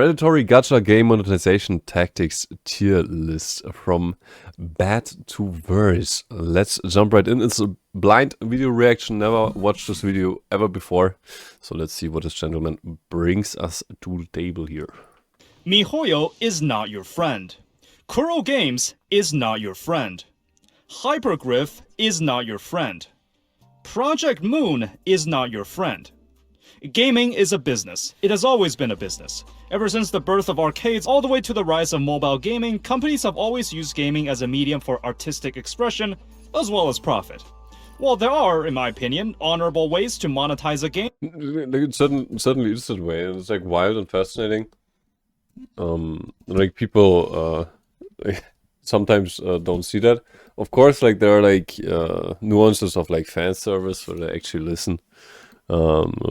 Predatory Gacha game monetization tactics tier list from bad to worse. Let's jump right in. It's a blind video reaction. Never watched this video ever before. So let's see what this gentleman brings us to the table here. MiHoYo is not your friend. Kuro Games is not your friend. Hypergryph is not your friend. Project Moon is not your friend. Gaming is a business. It has always been a business. Ever since the birth of arcades all the way to the rise of mobile gaming, companies have always used gaming as a medium for artistic expression, as well as profit. While there are, in my opinion, honorable ways to monetize a game... It certainly is that way, and it's like wild and fascinating. Like people sometimes don't see that. Of course, like there are like nuances of like fan service where they actually listen.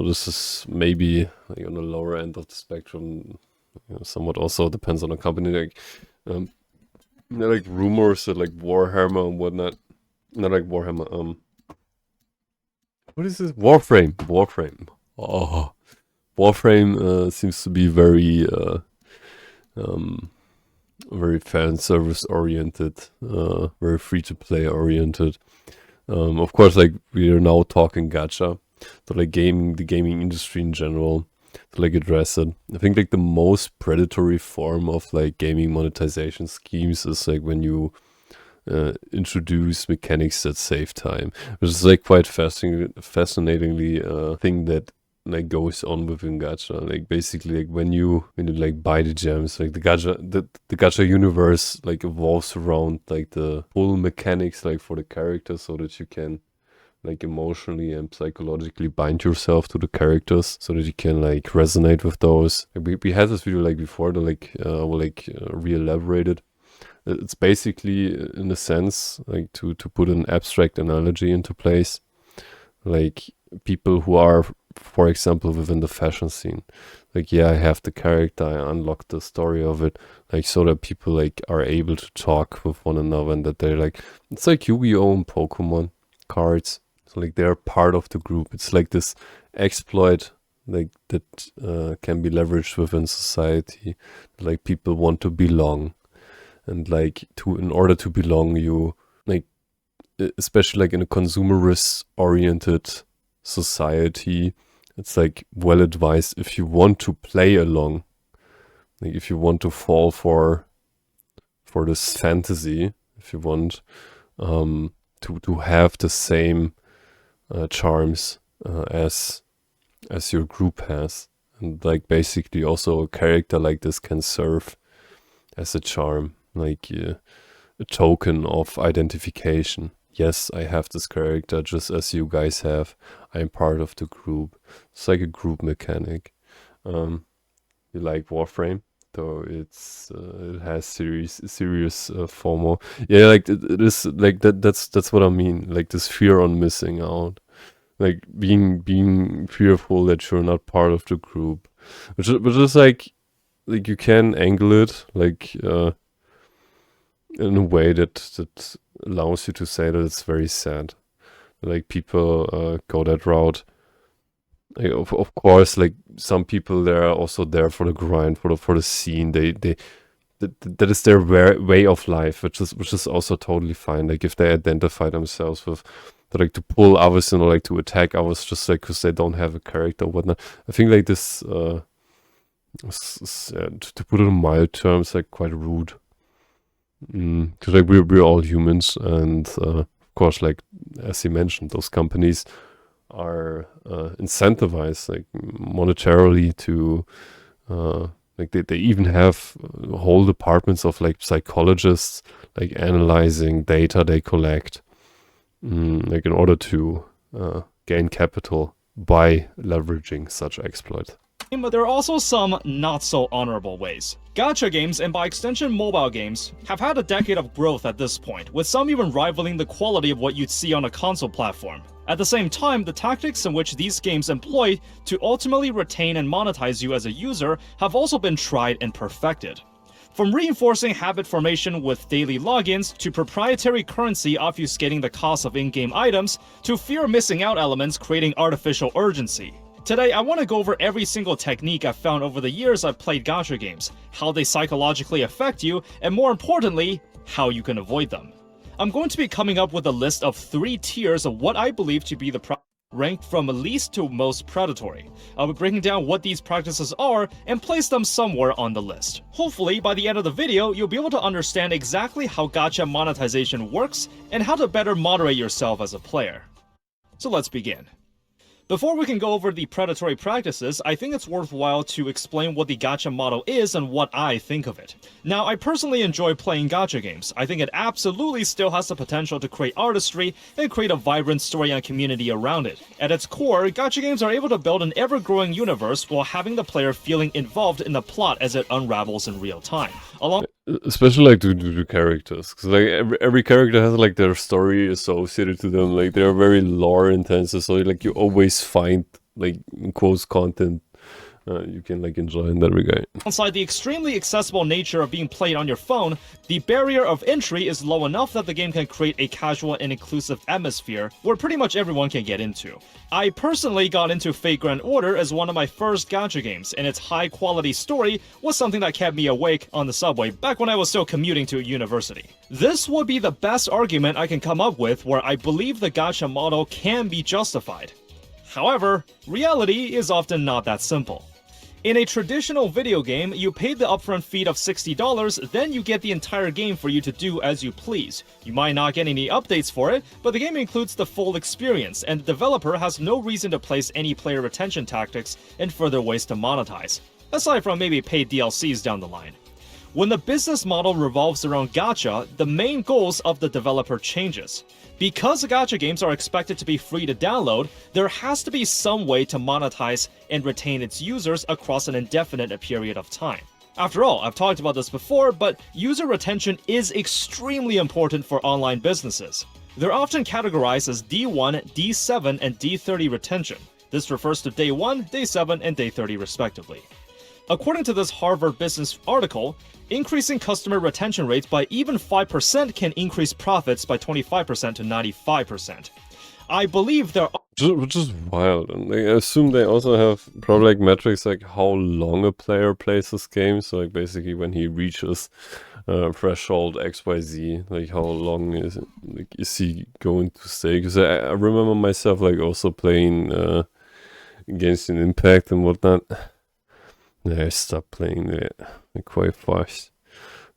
This is maybe like on the lower end of the spectrum. Somewhat also depends on the company. Like, there are like rumors that like Warhammer and whatnot. Not like Warhammer. What is this? Warframe. Warframe. Oh, Warframe seems to be very fan service oriented, very free to play oriented. Of course, like we are now talking gacha. So like the gaming industry in general, to like address it. I think like the most predatory form of like gaming monetization schemes is like when you introduce mechanics that save time, which is like quite fascinatingly thing that like goes on within gacha. Like basically like when you like buy the gems, like the gacha universe like evolves around like the full mechanics like for the character, so that you can like emotionally and psychologically bind yourself to the characters, so that you can like resonate with those. We had this video like before, to like we'll like re-elaborate it. It's basically, in a sense, like to put an abstract analogy into place, like people who are, for example, within the fashion scene. Like, yeah, I have the character, I unlock the story of it, like so that people like are able to talk with one another, and that they're like, it's like Yu-Gi-Oh! And Pokemon cards. So like they're part of the group. It's like this exploit like that can be leveraged within society. Like people want to belong, and like in order to belong, you like, especially like in a consumerist oriented society, it's like well advised, if you want to play along, like if you want to fall for this fantasy, if you want to have the same charms as your group has, and like basically also a character like this can serve as a charm, like a token of identification. Yes, I have this character just as you guys have. I'm part of the group. It's like a group mechanic. You like Warframe? So it's it has serious FOMO. Yeah, like it is like that. That's what I mean. Like this fear on missing out, like being fearful that you're not part of the group, which is like you can angle it like in a way that allows you to say that it's very sad. Like people go that route. Like, of course, like some people, they are also there for the grind, for the scene. That is their way of life, which is also totally fine. Like if they identify themselves with like to pull others in, or like to attack others just like because they don't have a character or whatnot. I think like this to put it in mild terms, like quite rude. Because like we're all humans, and of course, like as he mentioned, those companies are incentivized like monetarily to like they even have whole departments of like psychologists like analyzing data they collect, like in order to gain capital by leveraging such exploit. But there are also some not so honorable ways. Gacha games, and by extension mobile games, have had a decade of growth at this point, with some even rivaling the quality of what you'd see on a console platform. At the same time, the tactics in which these games employ to ultimately retain and monetize you as a user have also been tried and perfected. From reinforcing habit formation with daily logins, to proprietary currency obfuscating the cost of in-game items, to fear of missing out elements creating artificial urgency. Today, I want to go over every single technique I've found over the years I've played gacha games, how they psychologically affect you, and more importantly, how you can avoid them. I'm going to be coming up with a list of 3 tiers of what I believe to be the ranked from least to most predatory. I'll be breaking down what these practices are and place them somewhere on the list. Hopefully, by the end of the video, you'll be able to understand exactly how gacha monetization works and how to better moderate yourself as a player. So let's begin. Before we can go over the predatory practices, I think it's worthwhile to explain what the gacha model is and what I think of it. Now, I personally enjoy playing gacha games. I think it absolutely still has the potential to create artistry and create a vibrant story and community around it. At its core, gacha games are able to build an ever-growing universe while having the player feeling involved in the plot as it unravels in real time. Especially like the characters, because like every character has like their story associated to them. Like they're very lore intensive, so like you always find like in quotes content you can like enjoy in that regard. Alongside the extremely accessible nature of being played on your phone, the barrier of entry is low enough that the game can create a casual and inclusive atmosphere where pretty much everyone can get into. I personally got into Fate Grand Order as one of my first gacha games, and its high quality story was something that kept me awake on the subway back when I was still commuting to university. This would be the best argument I can come up with where I believe the gacha model can be justified. However, reality is often not that simple. In a traditional video game, you pay the upfront fee of $60, then you get the entire game for you to do as you please. You might not get any updates for it, but the game includes the full experience, and the developer has no reason to place any player retention tactics and further ways to monetize, aside from maybe paid DLCs down the line. When the business model revolves around gacha, the main goals of the developer changes. Because gacha games are expected to be free to download, there has to be some way to monetize and retain its users across an indefinite period of time. After all, I've talked about this before, but user retention is extremely important for online businesses. They're often categorized as D1, D7, and D30 retention. This refers to Day 1, Day 7, and Day 30 respectively. According to this Harvard Business article, increasing customer retention rates by even 5% can increase profits by 25% to 95%. I believe there are... Which is wild, and I assume they also have probably like metrics like how long a player plays this game, so like basically when he reaches threshold XYZ, like how long is he going to stay? Because I remember myself like also playing Against an Impact and whatnot. Yeah, I stopped playing it quite fast,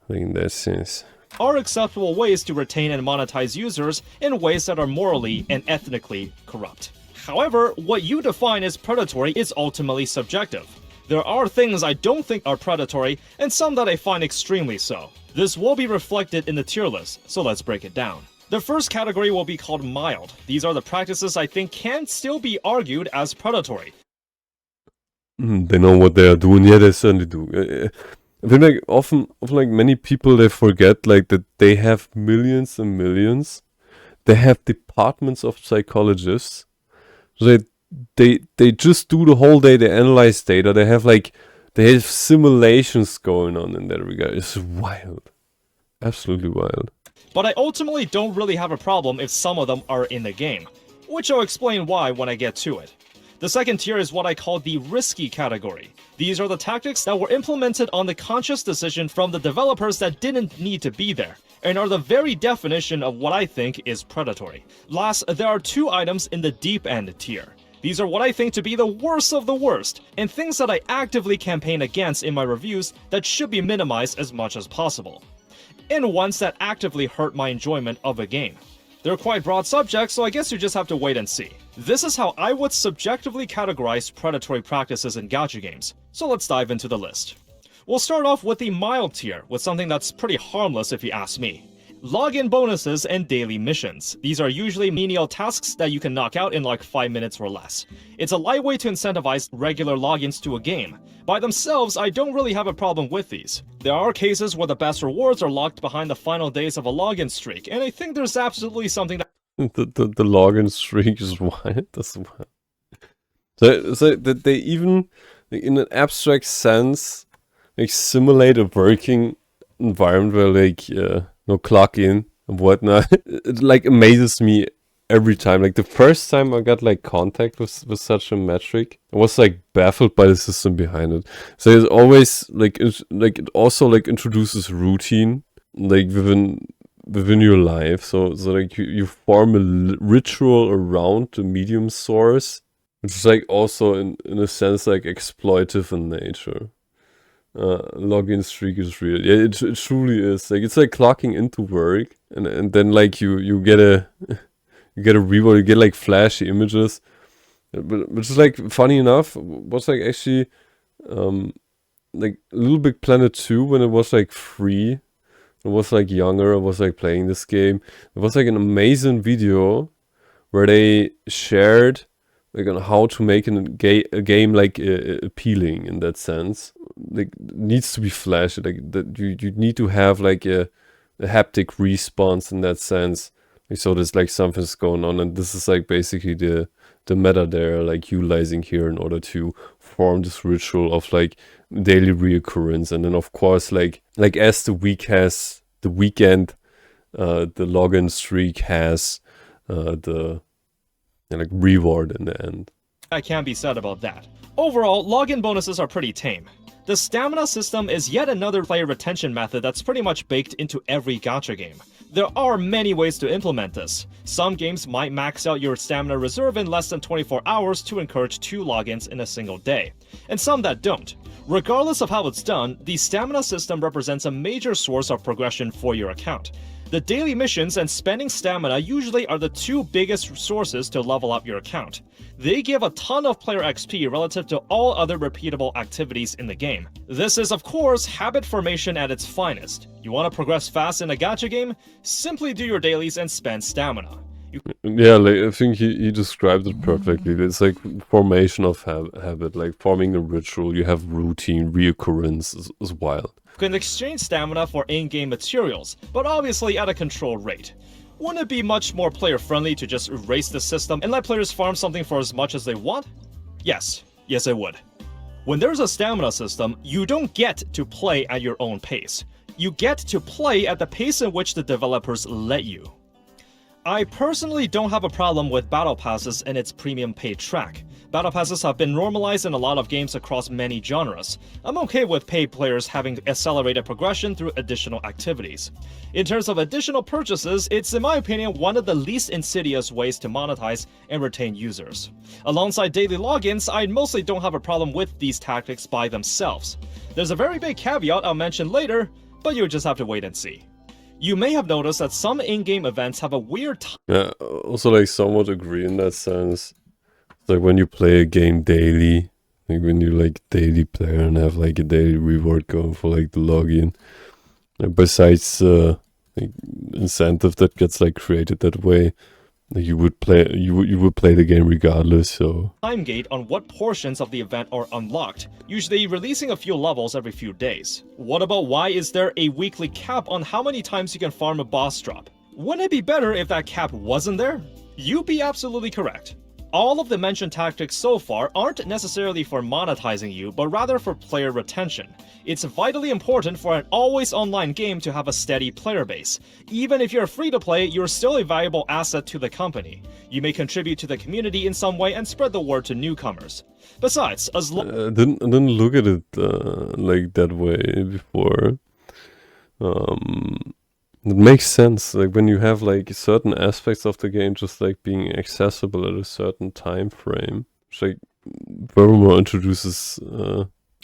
like in that sense. Are acceptable ways to retain and monetize users in ways that are morally and ethnically corrupt. However, what you define as predatory is ultimately subjective. There are things I don't think are predatory, and some that I find extremely so. This will be reflected in the tier list, so let's break it down. The first category will be called mild. These are the practices I think can still be argued as predatory. They know what they are doing. Yeah, they certainly do. I think like often like many people, they forget like that they have millions and millions. They have departments of psychologists. So they just do the whole day. They analyze data. They have simulations going on in that regard. It's wild, absolutely wild. But I ultimately don't really have a problem if some of them are in the game, which I'll explain why when I get to it. The second tier is what I call the risky category. These are the tactics that were implemented on the conscious decision from the developers that didn't need to be there, and are the very definition of what I think is predatory. Last, there are 2 items in the deep end tier. These are what I think to be the worst of the worst, and things that I actively campaign against in my reviews that should be minimized as much as possible, and ones that actively hurt my enjoyment of a game. They're quite broad subjects, so I guess you just have to wait and see. This is how I would subjectively categorize predatory practices in gacha games, so let's dive into the list. We'll start off with the mild tier, with something that's pretty harmless if you ask me. Login bonuses and daily missions. These are usually menial tasks that you can knock out in like 5 minutes or less. It's a light way to incentivize regular logins to a game. By themselves, I don't really have a problem with these. There are cases where the best rewards are locked behind the final days of a login streak, and I think there's absolutely something that... The login streak is wild. That's wild. So that they even, like, in an abstract sense, like simulate a working environment where like no clock in and whatnot. It like amazes me every time. Like the first time I got like contact with such a metric, I was like baffled by the system behind it. So it's always like it also like introduces routine like within your life. So like you form a ritual around the medium source, which is like also in a sense like exploitive in nature. Login streak is real. Yeah, it truly is. Like it's like clocking into work, and then like you get a you get a reward. You get like flashy images, which is like funny enough. Was like actually like Little Big Planet 2 when it was like free. I was like younger. I was like playing this game. It was like an amazing video where they shared like on how to make a game like appealing in that sense. Like it needs to be flashy. Like that you need to have like a haptic response in that sense. Like, so there's like something's going on, and this is like basically the meta they're like utilizing here in order to form this ritual of like daily reoccurrence. And then of course like as the week has the weekend, the login streak has the like reward in the end. That can be said about that. Overall, login bonuses are pretty tame. The stamina system is yet another player retention method that's pretty much baked into every gacha game. There are many ways to implement this. Some games might max out your stamina reserve in less than 24 hours to encourage 2 logins in a single day, and some that don't. Regardless of how it's done, the stamina system represents a major source of progression for your account. The daily missions and spending stamina usually are the 2 biggest sources to level up your account. They give a ton of player XP relative to all other repeatable activities in the game. This is of course habit formation at its finest. You want to progress fast in a gacha game? Simply do your dailies and spend stamina. Yeah, like I think he described it perfectly. It's like formation of habit, like forming a ritual. You have routine, reoccurrence is wild. You can exchange stamina for in-game materials, but obviously at a controlled rate. Wouldn't it be much more player-friendly to just erase the system and let players farm something for as much as they want? Yes it would. When there's a stamina system, you don't get to play at your own pace. You get to play at the pace in which the developers let you. I personally don't have a problem with battle passes and its premium paid track. Battle passes have been normalized in a lot of games across many genres. I'm okay with paid players having accelerated progression through additional activities. In terms of additional purchases, it's in my opinion one of the least insidious ways to monetize and retain users. Alongside daily logins, I mostly don't have a problem with these tactics by themselves. There's a very big caveat I'll mention later, but you'll just have to wait and see. You may have noticed that some in-game events have a weird Yeah, also like somewhat agree in that sense. Like when you play a game daily, like when you like daily player and have like a daily reward going for like the login. And besides like incentive that gets like created that way, like you would play the game regardless. So time gate on what portions of the event are unlocked, usually releasing a few levels every few days. What about why is there a weekly cap on how many times you can farm a boss drop? Wouldn't it be better if that cap wasn't there? You'd be absolutely correct. All of the mentioned tactics so far aren't necessarily for monetizing you, but rather for player retention. It's vitally important for an always online game to have a steady player base. Even if you're free to play, you're still a valuable asset to the company. You may contribute to the community in some way and spread the word to newcomers. Besides, I didn't look at it like that way before. It makes sense, like when you have like certain aspects of the game just like being accessible at a certain time frame. It's like FOMO introduces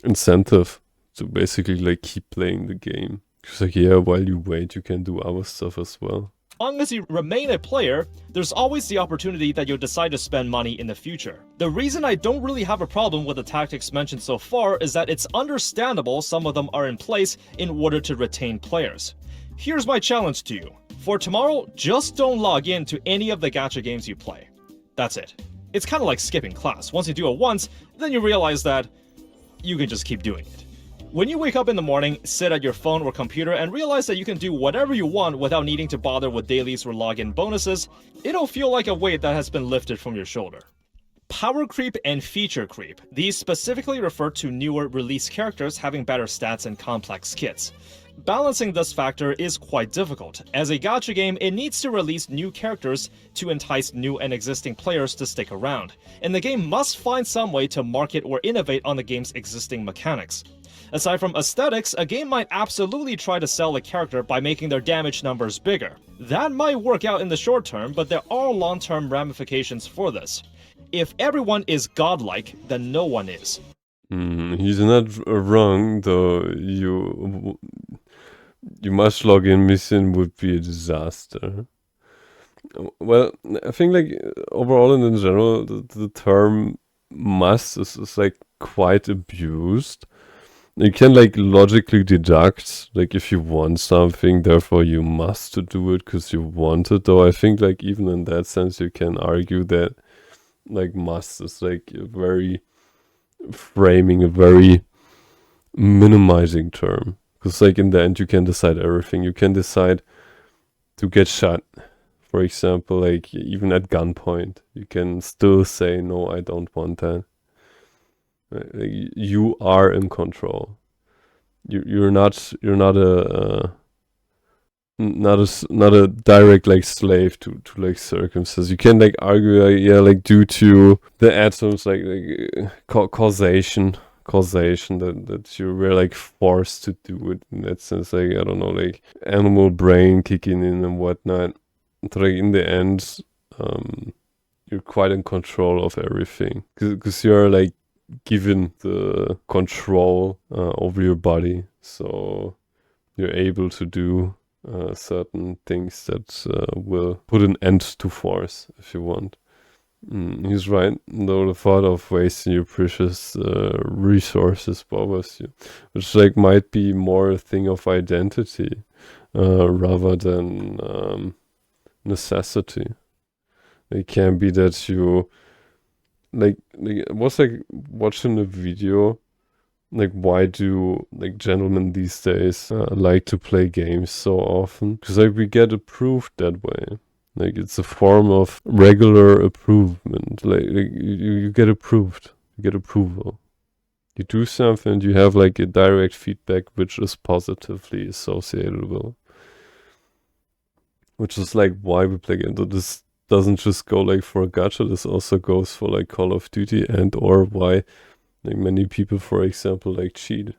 incentive to basically like keep playing the game. It's like, yeah, while you wait, you can do other stuff as well. As long as you remain a player, there's always the opportunity that you'll decide to spend money in the future. The reason I don't really have a problem with the tactics mentioned so far is that it's understandable some of them are in place in order to retain players. Here's my challenge to you. For tomorrow, just don't log in to any of the gacha games you play. That's it. It's kind of like skipping class. Once you do it once, then you realize that you can just keep doing it. When you wake up in the morning, sit at your phone or computer and realize that you can do whatever you want without needing to bother with dailies or login bonuses, it'll feel like a weight that has been lifted from your shoulder. Power creep and feature creep. These specifically refer to newer release characters having better stats and complex kits. Balancing this factor is quite difficult. As a gacha game, it needs to release new characters to entice new and existing players to stick around, and the game must find some way to market or innovate on the game's existing mechanics. Aside from aesthetics, a game might absolutely try to sell a character by making their damage numbers bigger. That might work out in the short term, but there are long-term ramifications for this. If everyone is godlike, then no one is. He's not wrong, though. You must log in mission would be a disaster. Well, I think like overall and in general, the term must is like quite abused. You can like logically deduct like if you want something, therefore you must to do it because you want it. Though I think like even in that sense, you can argue that like must is like a very framing, a very minimizing term. Because like in the end, you can decide everything. You can decide to get shot, for example, like even at gunpoint. You can still say no, I don't want that. Like, you are in control. You're not not a direct like slave to like circumstances. You can like argue like, yeah, like due to the atoms like causation that you were like forced to do it in that sense, like I don't know, like animal brain kicking in and whatnot. So like in the end, you're quite in control of everything because you're like given the control over your body, so you're able to do certain things that will put an end to force if you want. He's right, though the thought of wasting your precious resources bothers you, which like might be more a thing of identity rather than necessity. It can be that you like I was like watching a video like why do like gentlemen these days like to play games so often, because like we get approved that way. Like it's a form of regular improvement. Like you get approved, you get approval. You do something, you have like a direct feedback which is positively associatable. Which is like why we play games. So this doesn't just go like for a gacha, this also goes for like Call of Duty and or why like many people, for example, like cheat.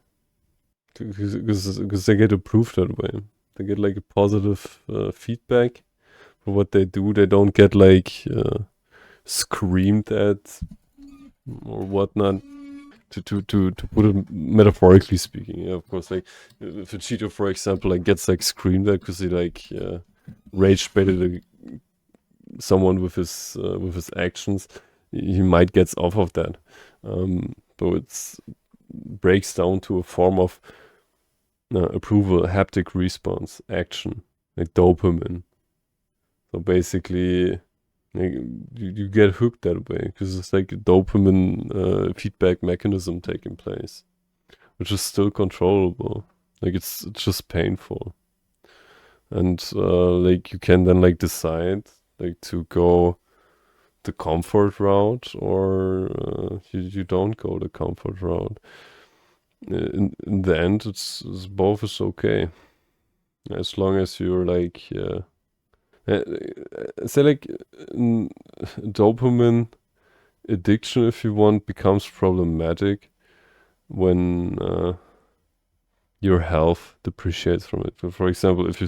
Because they get approved that way. They get like a positive feedback for what they do. They don't get like screamed at or whatnot. To put it metaphorically speaking, yeah, of course, like if a cheater, for example, like gets like screamed at because he like rage baited someone with his actions, he might get off of that. But it breaks down to a form of approval, haptic response, action, like dopamine. So basically, like, you get hooked that way because it's like a dopamine feedback mechanism taking place, which is still controllable. Like it's just painful, and like you can then like decide like to go the comfort route or you don't go the comfort route. In the end, it's both is okay as long as you're like say like dopamine addiction, if you want, becomes problematic when your health depreciates from it. So for example, if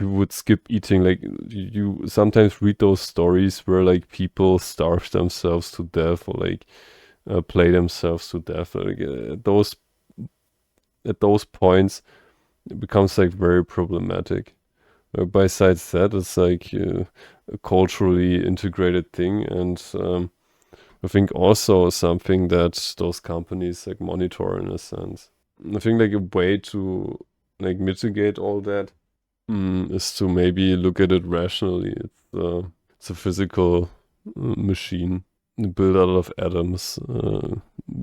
you would skip eating, like you sometimes read those stories where like people starve themselves to death or like play themselves to death. Like at those points, it becomes like very problematic. Besides that, it's like a culturally integrated thing, and I think also something that those companies like monitor in a sense. I think like a way to like mitigate all that is to maybe look at it rationally. It's a physical machine built out of atoms,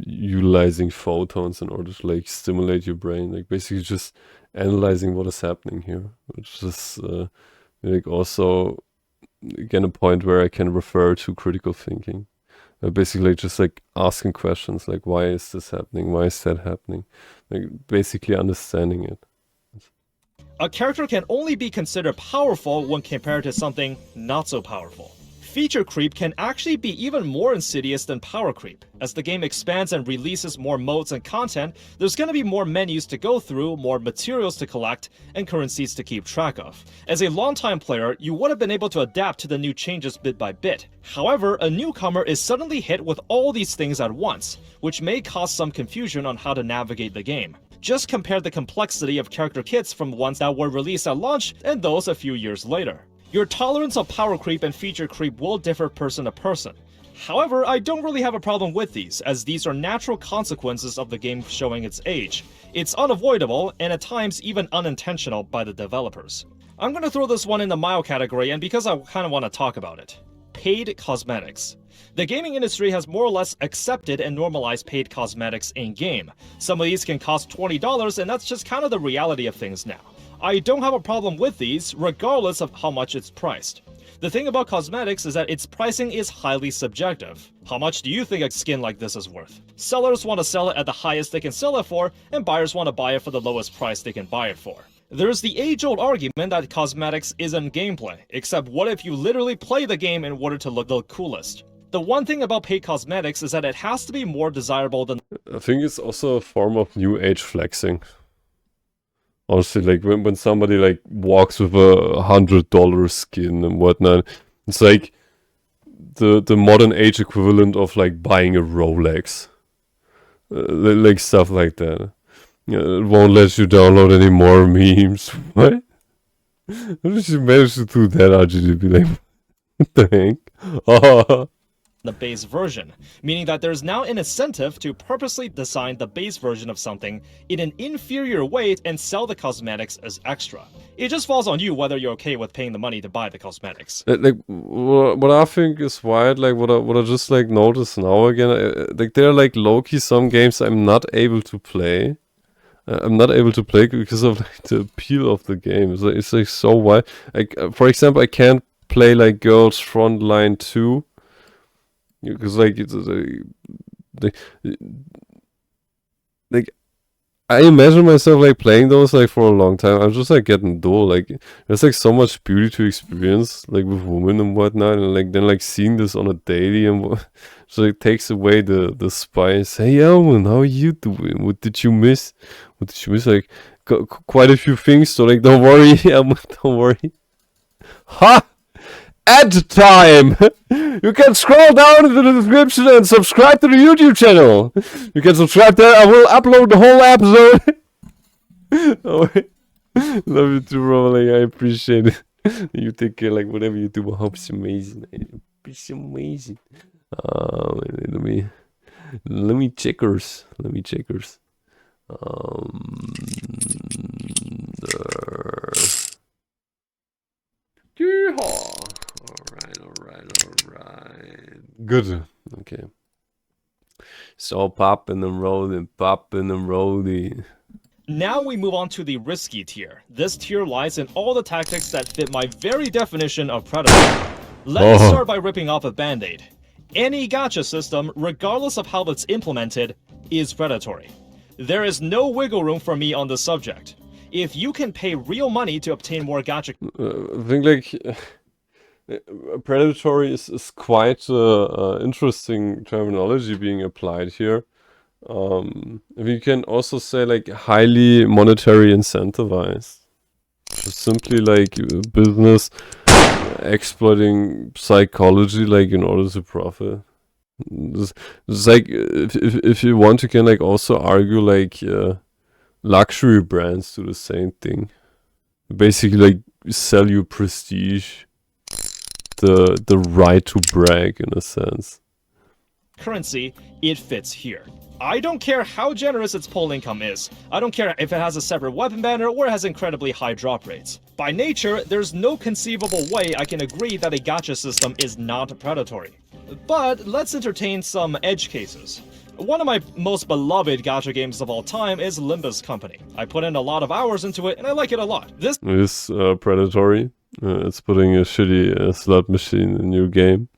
utilizing photons in order to like stimulate your brain, like basically just analyzing what is happening here, which is like also again a point where I can refer to critical thinking. Basically like, just like asking questions like, why is this happening? Why is that happening? Like basically understanding it. A character can only be considered powerful when compared to something not so powerful. Feature creep can actually be even more insidious than power creep. As the game expands and releases more modes and content, there's going to be more menus to go through, more materials to collect, and currencies to keep track of. As a longtime player, you would have been able to adapt to the new changes bit by bit. However, a newcomer is suddenly hit with all these things at once, which may cause some confusion on how to navigate the game. Just compare the complexity of character kits from ones that were released at launch and those a few years later. Your tolerance of power creep and feature creep will differ person to person. However, I don't really have a problem with these, as these are natural consequences of the game showing its age. It's unavoidable, and at times even unintentional by the developers. I'm gonna throw this one in the mild category, and because I kinda wanna talk about it. Paid cosmetics. The gaming industry has more or less accepted and normalized paid cosmetics in-game. Some of these can cost $20, and that's just kind of the reality of things now. I don't have a problem with these, regardless of how much it's priced. The thing about cosmetics is that its pricing is highly subjective. How much do you think a skin like this is worth? Sellers want to sell it at the highest they can sell it for, and buyers want to buy it for the lowest price they can buy it for. There's the age-old argument that cosmetics isn't gameplay, except what if you literally play the game in order to look the coolest? The one thing about paid cosmetics is that it has to be more desirable than... I think it's also a form of new age flexing. Honestly, like when somebody like walks with a $100 skin and whatnot, it's like the modern age equivalent of like buying a Rolex, like stuff like that. It won't let you download any more memes. What? How did you manage to do that, RGB? Like, what the heck? Oh. The base version, meaning that there's now an incentive to purposely design the base version of something in an inferior way and sell the cosmetics as extra. It just falls on you whether you're okay with paying the money to buy the cosmetics. Like what I think is wild, like what I just like notice now again, like there are like low-key some games I'm not able to play. I'm not able to play because of like, the appeal of the game. It's like so wild. Like for example, I can't play like Girls Frontline 2. Because like it's like I imagine myself like playing those like for a long time. I'm just like getting dull. Like there's like so much beauty to experience like with women and whatnot, and like then like seeing this on a daily and so it takes away the spice. Hey Elwin, how are you doing? What did you miss? What did you miss? Like quite a few things. So like don't worry, Elwin, don't worry. Ha! Ad time! You can scroll down into the description and subscribe to the YouTube channel. You can subscribe there. I will upload the whole episode. Oh, love you too, bro. Like, I appreciate it. You take care. Like whatever you do, I hope it's amazing. It's amazing. Let me checkers. Yeehaw. Alright. Good. Okay. So popping and rolling. Now we move on to the risky tier. This tier lies in all the tactics that fit my very definition of Predatory. Let me start by ripping off a band-aid. Any gacha system, regardless of how it's implemented, is predatory. There is no wiggle room for me on this subject. If you can pay real money to obtain more gacha... I think like... predatory is quite interesting terminology being applied here. We can also say like highly monetary incentivized. Just simply like business exploiting psychology like in order to profit. It's like if you want, you can like also argue like luxury brands do the same thing. Basically like sell you prestige. The right to brag in a sense. Currency, it fits here. I don't care how generous its poll income is. I don't care if it has a separate weapon banner or it has incredibly high drop rates. By nature, there's no conceivable way I can agree that a gacha system is not predatory. But let's entertain some edge cases. One of my most beloved gacha games of all time is Limbus Company. I put in a lot of hours into it and I like it a lot. This is predatory. It's putting a shitty slot machine in your game.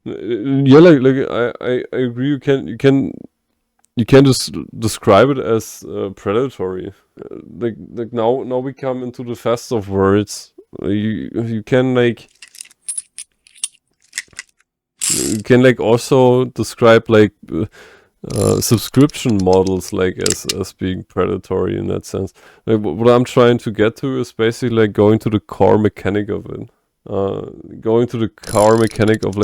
Yeah, I agree. You can just describe it as predatory. Like now we come into the fest of words. You can also describe subscription models as being predatory in that sense. Like what I'm trying to get to is basically like going to the core mechanic of it. Going to the core mechanic of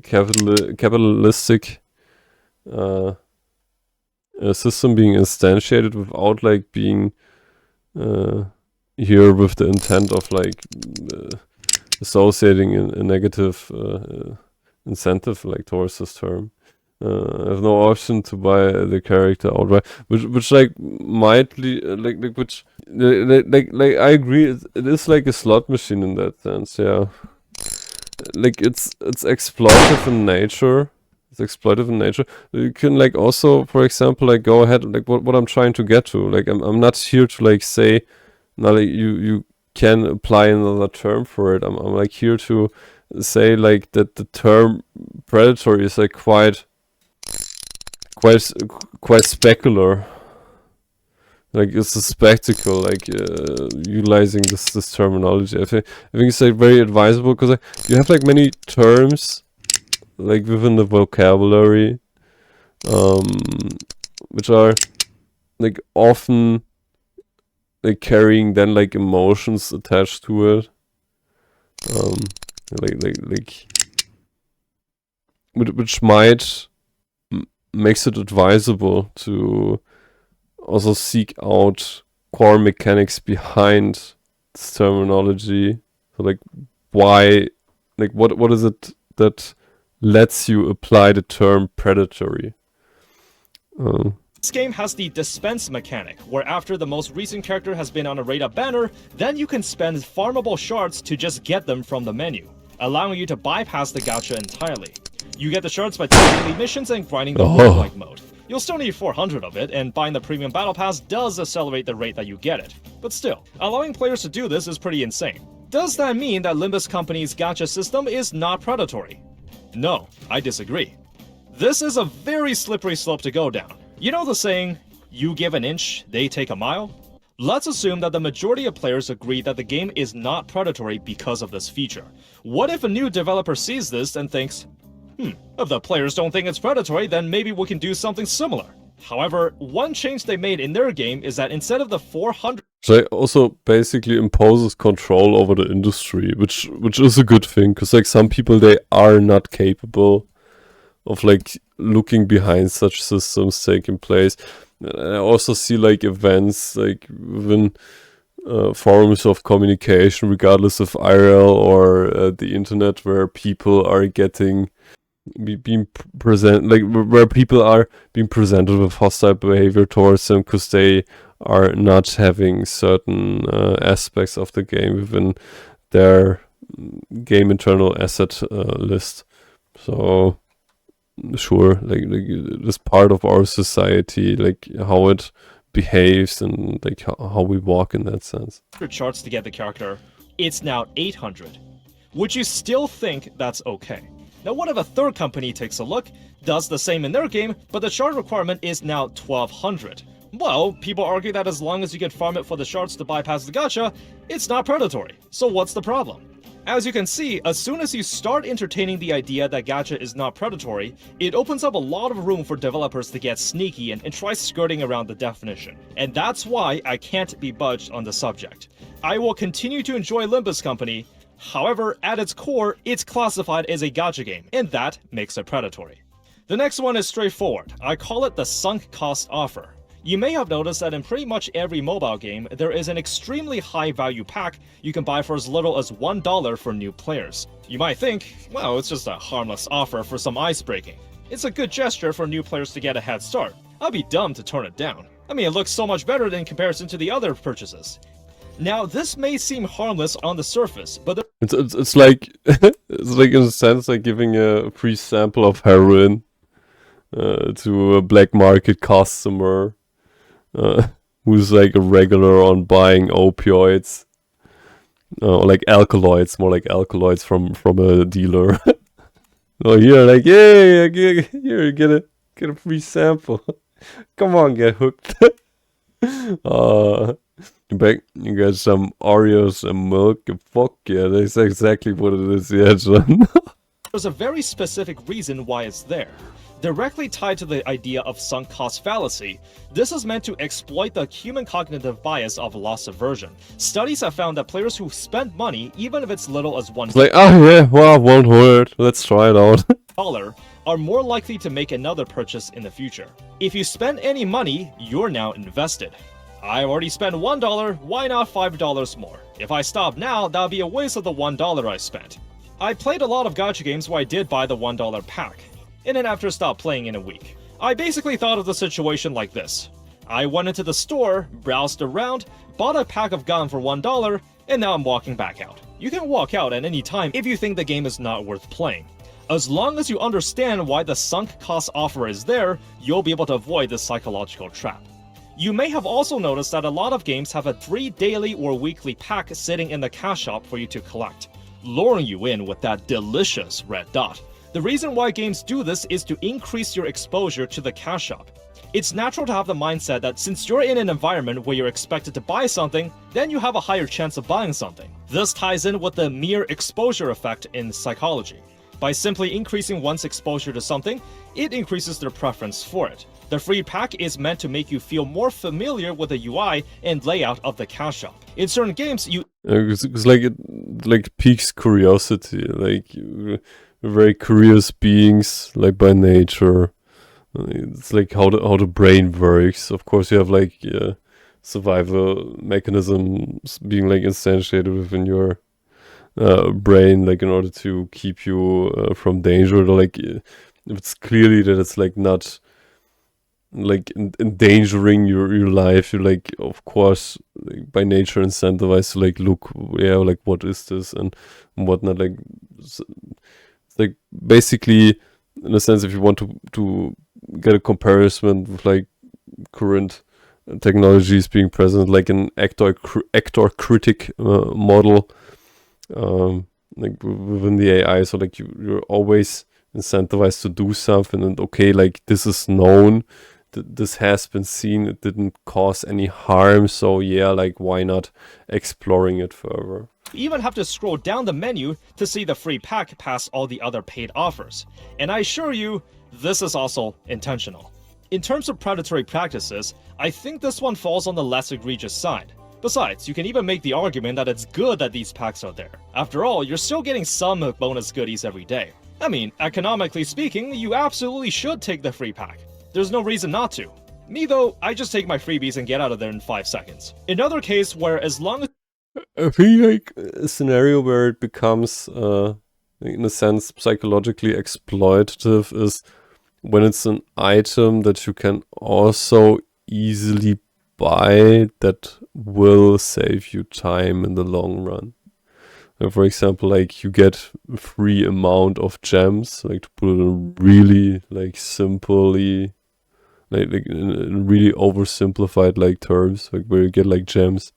capitalistic a system being instantiated without like being here with the intent of associating a negative incentive towards this term. I have no option to buy the character outright, which might I agree. It is like a slot machine in that sense. Yeah, it's exploitive in nature. It's exploitive in nature. You can also, for example, go ahead what I'm trying to get to. I'm not here to say, now you can apply another term for it. I'm here to say that the term predatory is quite specular. It's a spectacle. Utilizing this terminology. I think it's very advisable because you have many terms within the vocabulary, which are often carrying then emotions attached to it. Which might makes it advisable to also seek out core mechanics behind this terminology. So why, what is it that lets you apply the term predatory? This game has the dispense mechanic, where after the most recent character has been on a raid-up banner, then you can spend farmable shards to just get them from the menu, allowing you to bypass the gacha entirely. You get the shards by doing daily missions and grinding the roguelike mode. You'll still need 400 of it, and buying the premium battle pass does accelerate the rate that you get it. But still, allowing players to do this is pretty insane. Does that mean that Limbus Company's gacha system is not predatory? No, I disagree. This is a very slippery slope to go down. You know the saying, you give an inch, they take a mile? Let's assume that the majority of players agree that the game is not predatory because of this feature. What if a new developer sees this and thinks, if the players don't think it's predatory, then maybe we can do something similar. However, one change they made in their game is that instead of the 400... So it also basically imposes control over the industry, which is a good thing, because some people, they are not capable of looking behind such systems taking place. I also see events within forms of communication, regardless of IRL or the internet, where people are being where people are being presented with hostile behavior towards them because they are not having certain aspects of the game within their game internal asset list. So sure, this part of our society, how it behaves and how we walk in that sense. Charts to get the character, it's now 800. Would you still think that's okay? Now what if a third company takes a look, does the same in their game, but the shard requirement is now 1200? Well, people argue that as long as you can farm it for the shards to bypass the gacha, it's not predatory. So what's the problem? As you can see, as soon as you start entertaining the idea that gacha is not predatory, it opens up a lot of room for developers to get sneaky and try skirting around the definition. And that's why I can't be budged on the subject. I will continue to enjoy Limbus Company. However, at its core, it's classified as a gacha game, and that makes it predatory. The next one is straightforward. I call it the sunk cost offer. You may have noticed that in pretty much every mobile game, there is an extremely high value pack you can buy for as little as $1 for new players. You might think, well, it's just a harmless offer for some ice breaking. It's a good gesture for new players to get a head start. I'd be dumb to turn it down. I mean, it looks so much better in comparison to the other purchases. Now, this may seem harmless on the surface, but it's in a sense giving a free sample of heroin to a black market customer who's a regular on buying opioids or alkaloids, more like alkaloids from a dealer. Oh, here, like, hey, here, get a free sample. Come on, get hooked. You get some Oreos and milk. Fuck yeah, that's exactly what it is. Yeah, John. There's a very specific reason why it's there. Directly tied to the idea of sunk cost fallacy, this is meant to exploit the human cognitive bias of loss aversion. Studies have found that players who spend money, even if it's little as $1, It's like, oh yeah, wow, 100. Let's try it out. are more likely to make another purchase in the future. If you spend any money, you're now invested. I already spent $1, why not $5 more? If I stop now, that would be a waste of the $1 I spent. I played a lot of gacha games where I did buy the $1 pack, and then after stopped playing in a week. I basically thought of the situation like this. I went into the store, browsed around, bought a pack of gum for $1, and now I'm walking back out. You can walk out at any time if you think the game is not worth playing. As long as you understand why the sunk cost offer is there, you'll be able to avoid this psychological trap. You may have also noticed that a lot of games have a 3 daily or weekly pack sitting in the cash shop for you to collect, luring you in with that delicious red dot. The reason why games do this is to increase your exposure to the cash shop. It's natural to have the mindset that since you're in an environment where you're expected to buy something, then you have a higher chance of buying something. This ties in with the mere exposure effect in psychology. By simply increasing one's exposure to something, it increases their preference for it. The free pack is meant to make you feel more familiar with the UI and layout of the cash shop. In certain games, It's like it piques curiosity. Like we're very curious beings, like by nature. It's like how the brain works. Of course, you have like survival mechanisms being like instantiated within your brain, like in order to keep you from danger. Or like if it's clearly that it's like not like endangering your life, you're like, of course, like, by nature incentivized to like look, yeah, like what is this and whatnot. Like it's like basically, in a sense, if you want to get a comparison with like current technologies being present, like an actor critic model, like within the AI, so like you're always incentivized to do something, and okay, like this is known, this has been seen, it didn't cause any harm, so yeah, like why not exploring it further. even have to scroll down the menu to see the free pack past all the other paid offers. And I assure you, this is also intentional. In terms of predatory practices, I think this one falls on the less egregious side. Besides, you can even make the argument that it's good that these packs are there. After all, you're still getting some bonus goodies every day. I mean, economically speaking, you absolutely should take the free pack. There's no reason not to. Me though, I just take my freebies and get out of there in 5 seconds. Another case where as long as I think like a scenario where it becomes, in a sense, psychologically exploitative is when it's an item that you can also easily buy that will save you time in the long run. For example, like you get a free amount of gems, like to put it in really like simply, like in really oversimplified like terms, like where you get like gems,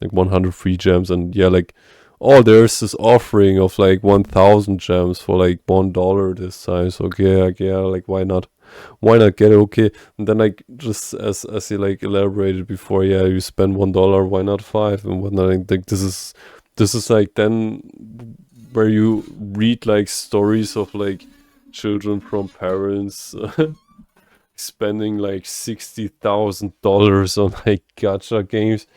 like 100 free gems, and yeah, like, oh, there's this offering of like 1,000 gems for like $1 this time, so yeah, like why not get it, okay. And then like just as you like elaborated before, yeah, you spend $1, why not 5 and whatnot. I think this is like then where you read like stories of like children from parents spending like $60,000 on like gacha games,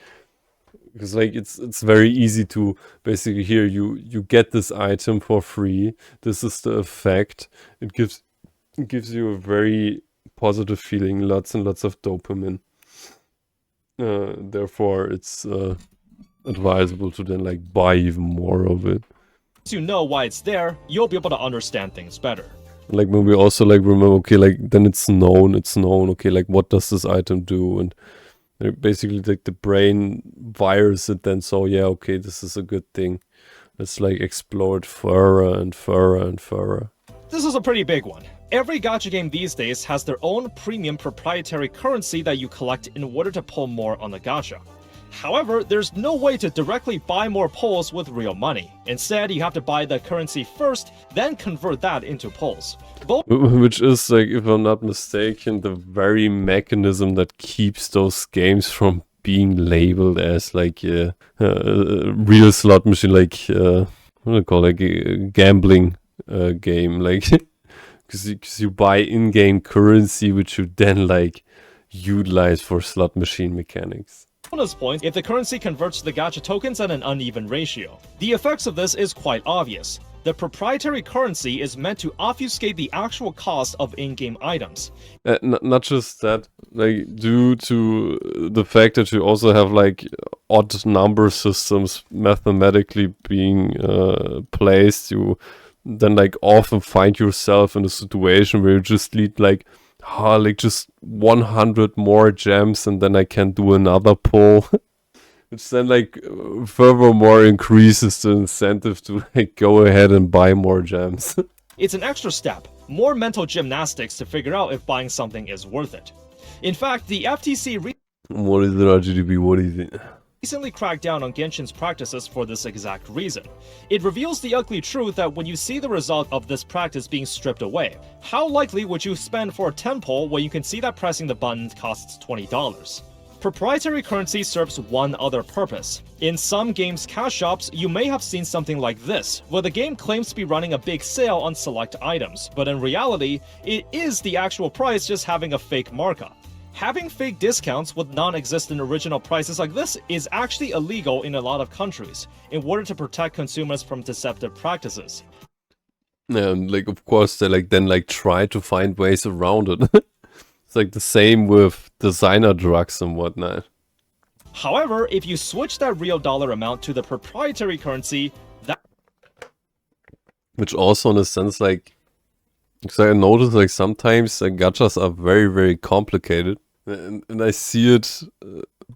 because like it's very easy to basically, here you get this item for free, this is the effect, it gives you a very positive feeling, lots and lots of dopamine, therefore it's advisable to then like buy even more of it. you know why it's there, you'll be able to understand things better. Like when we also like remember, okay, like then it's known, okay, like what does this item do, and basically like the brain wires it then, so yeah, okay, this is a good thing, let's like explore it further and further and further. This is a pretty big one. Every gacha game these days has their own premium proprietary currency that you collect in order to pull more on the gacha. However, there's no way to directly buy more pulls with real money. Instead, you have to buy the currency first, then convert that into pulls. Which is, like, if I'm not mistaken, the very mechanism that keeps those games from being labeled as like a real slot machine, like what do I call it, like a gambling game, like because you buy in-game currency which you then like utilize for slot machine mechanics. Bonus points if the currency converts to the gacha tokens at an uneven ratio. The effects of this is quite obvious. The proprietary currency is meant to obfuscate the actual cost of in-game items. Not just that, like due to the fact that you also have like odd number systems mathematically being placed, you then like often find yourself in a situation where you just need like just 100 more gems and then I can do another pull. Which then like furthermore increases the incentive to like go ahead and buy more gems. It's an extra step, more mental gymnastics to figure out if buying something is worth it. In fact, the FTC What is it, RGDB? What is it? Recently cracked down on Genshin's practices for this exact reason. It reveals the ugly truth that when you see the result of this practice being stripped away, how likely would you spend for a 10 pull when you can see that pressing the button costs $20? Proprietary currency serves one other purpose. In some games' cash shops, you may have seen something like this, where the game claims to be running a big sale on select items, but in reality, it is the actual price just having a fake markup. Having fake discounts with non-existent original prices like this is actually illegal in a lot of countries, in order to protect consumers from deceptive practices. And like of course they like then like try to find ways around it. It's like the same with designer drugs and whatnot. However, if you switch that real dollar amount to the proprietary currency, that... Which also in a sense like... Because I notice like sometimes gachas are very, very complicated. And I see it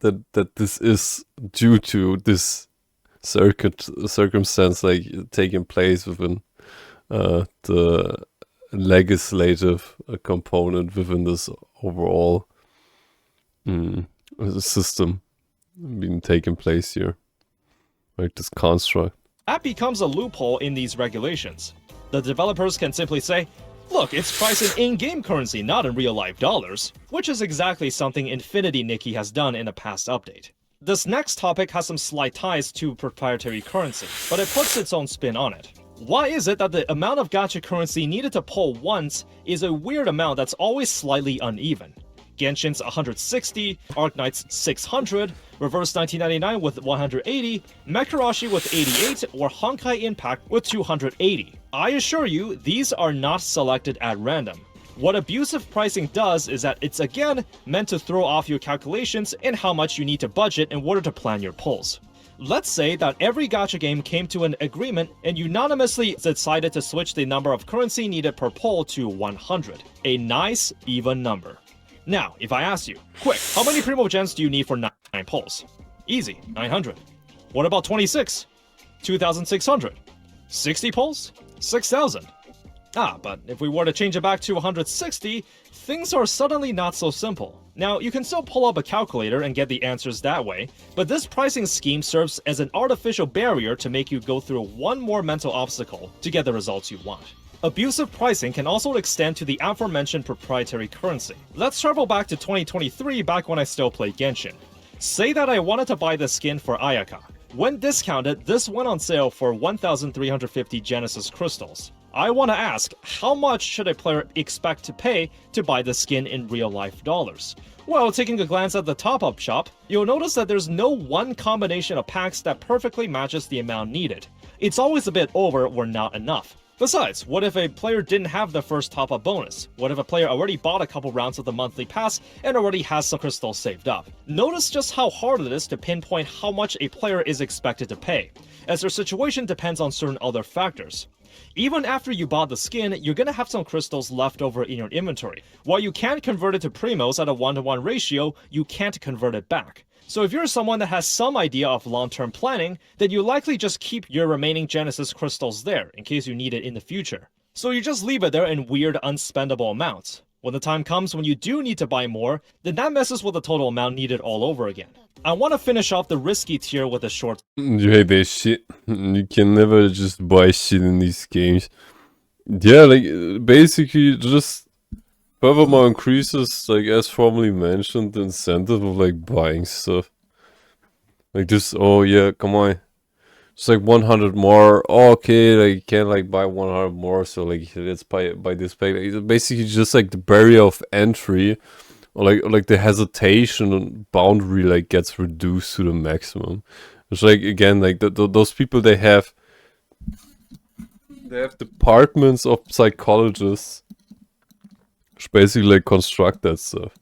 that this is due to this circumstance like taking place within the legislative component within this overall system being taken place here, like this construct. That becomes a loophole in these regulations. The developers can simply say, look, it's priced in in-game currency, not in real-life dollars, which is exactly something Infinity Nikki has done in a past update. This next topic has some slight ties to proprietary currency, but it puts its own spin on it. Why is it that the amount of gacha currency needed to pull once is a weird amount that's always slightly uneven? Genshin's 160, Arknight's 600, Reverse 1999 with 180, Mekarashi with 88, or Honkai Impact with 280. I assure you, these are not selected at random. What abusive pricing does is that it's again meant to throw off your calculations and how much you need to budget in order to plan your pulls. Let's say that every gacha game came to an agreement and unanimously decided to switch the number of currency needed per pull to 100, a nice, even number. Now, if I ask you, quick, how many Primo Gens do you need for 9 pulls? Easy, 900. What about 26? 2,600. 60 pulls? 6,000. But if we were to change it back to 160, things are suddenly not so simple. Now, you can still pull up a calculator and get the answers that way, but this pricing scheme serves as an artificial barrier to make you go through one more mental obstacle to get the results you want. Abusive pricing can also extend to the aforementioned proprietary currency. Let's travel back to 2023, back when I still played Genshin. Say that I wanted to buy the skin for Ayaka. When discounted, this went on sale for 1,350 Genesis crystals. I want to ask, how much should a player expect to pay to buy the skin in real-life dollars? Well, taking a glance at the top-up shop, you'll notice that there's no one combination of packs that perfectly matches the amount needed. It's always a bit over or not enough. Besides, what if a player didn't have the first top-up bonus? What if a player already bought a couple rounds of the monthly pass and already has some crystals saved up? Notice just how hard it is to pinpoint how much a player is expected to pay, as their situation depends on certain other factors. Even after you bought the skin, you're gonna have some crystals left over in your inventory. While you can convert it to primos at a 1-to-1 ratio, you can't convert it back. So if you're someone that has some idea of long-term planning, then you likely just keep your remaining Genesis crystals there, in case you need it in the future. So you just leave it there in weird unspendable amounts. When the time comes when you do need to buy more, then that messes with the total amount needed all over again. I want to finish off the risky tier with a short. You hate that shit. You can never just buy shit in these games. Yeah, like basically just furthermore increases, like as formerly mentioned, the incentive of like buying stuff. Like just, oh yeah, come on. It's like 100 more. Oh, okay, like you can like buy 100 more, so like let's buy this pack. Like, it's basically just like the barrier of entry, or like the hesitation boundary like gets reduced to the maximum. It's like again like those people they have departments of psychologists which basically like construct that stuff.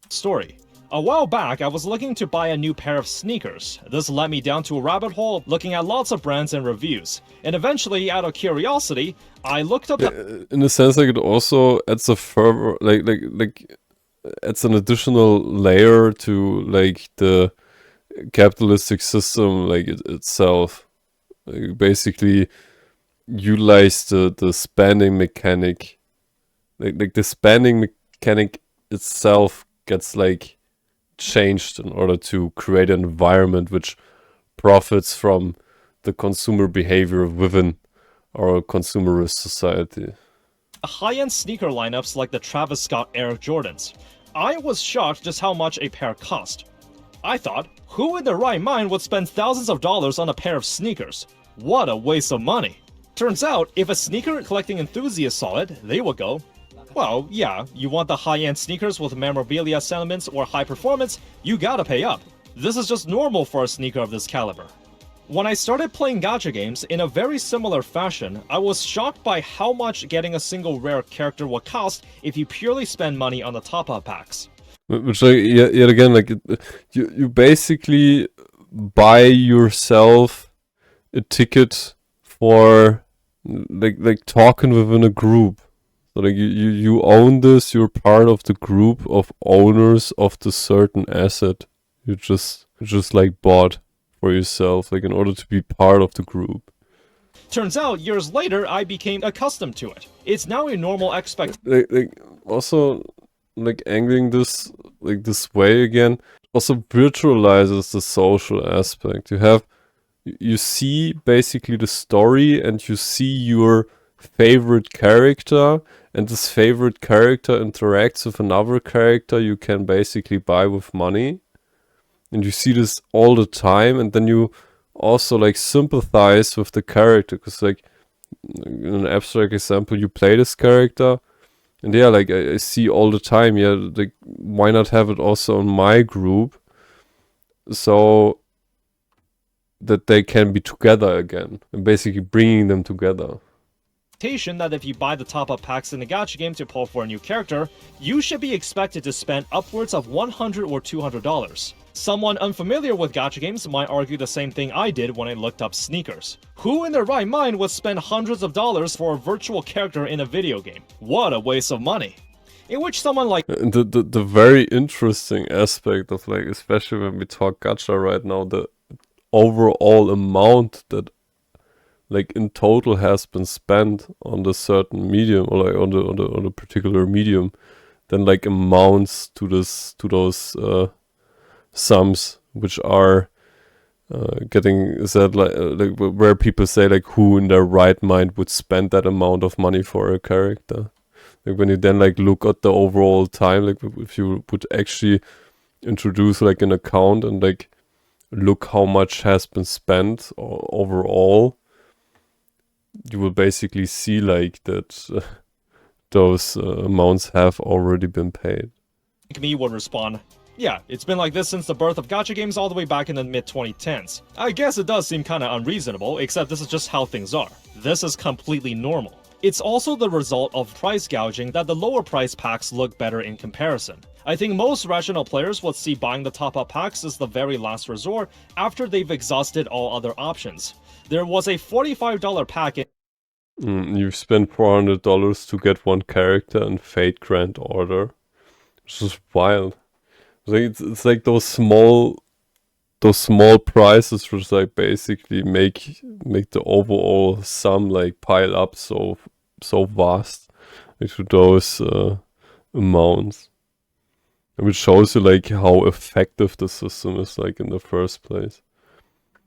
Story. A while back, I was looking to buy a new pair of sneakers. This led me down to a rabbit hole looking at lots of brands and reviews. And eventually, out of curiosity, I looked up in a sense, like it also adds a further like adds an additional layer to like the capitalistic system like itself. Like, basically utilize the spending mechanic. Like the spending mechanic itself gets like changed in order to create an environment which profits from the consumer behavior within our consumerist society. high-end sneaker lineups like the Travis Scott Air Jordans. I was shocked just how much a pair cost. I thought, who in their right mind would spend thousands of dollars on a pair of sneakers? What a waste of money. Turns out, if a sneaker collecting enthusiast saw it, they would go, well, yeah, you want the high-end sneakers with memorabilia sentiments or high performance, you gotta pay up. This is just normal for a sneaker of this caliber. When I started playing gacha games in a very similar fashion, I was shocked by how much getting a single rare character would cost if you purely spend money on the top-up packs. Which like yet again like you basically buy yourself a ticket for like talking within a group. So like you own this, you're part of the group of owners of the certain asset. You just like bought for yourself, like in order to be part of the group. Turns out, years later, I became accustomed to it. It's now a normal Like also like angling this like this way again also virtualizes the social aspect. You see basically the story and you see your favorite character, and this favorite character interacts with another character you can basically buy with money, and you see this all the time, and then you also like sympathize with the character, because like in an abstract example you play this character and yeah, like I see all the time, yeah, like why not have it also in my group so that they can be together again, and basically bringing them together. That if you buy the top-up packs in the gacha game to pull for a new character, you should be expected to spend upwards of $100 or $200. Someone unfamiliar with gacha games might argue the same thing I did when I looked up sneakers. Who in their right mind would spend hundreds of dollars for a virtual character in a video game? What a waste of money. In which someone like the very interesting aspect of like, especially when we talk gacha right now, the overall amount that like in total has been spent on the certain medium, or like on a particular medium, then like amounts to those sums which are getting said like where people say like who in their right mind would spend that amount of money for a character. Like when you then like look at the overall time, like if you would actually introduce like an account and like look how much has been spent overall, you will basically see like that those amounts have already been paid. me would respond, yeah, it's been like this since the birth of gacha games all the way back in the mid-2010s. I guess it does seem kinda unreasonable, except this is just how things are. This is completely normal. It's also the result of price gouging that the lower price packs look better in comparison. I think most rational players would see buying the top-up packs as the very last resort after they've exhausted all other options. There was a $45 pack in You've spent $400 to get one character in Fate Grand Order. It's just wild. It's like those small prices which like basically make the overall sum like pile up so vast into those amounts. And which shows you like how effective the system is like in the first place.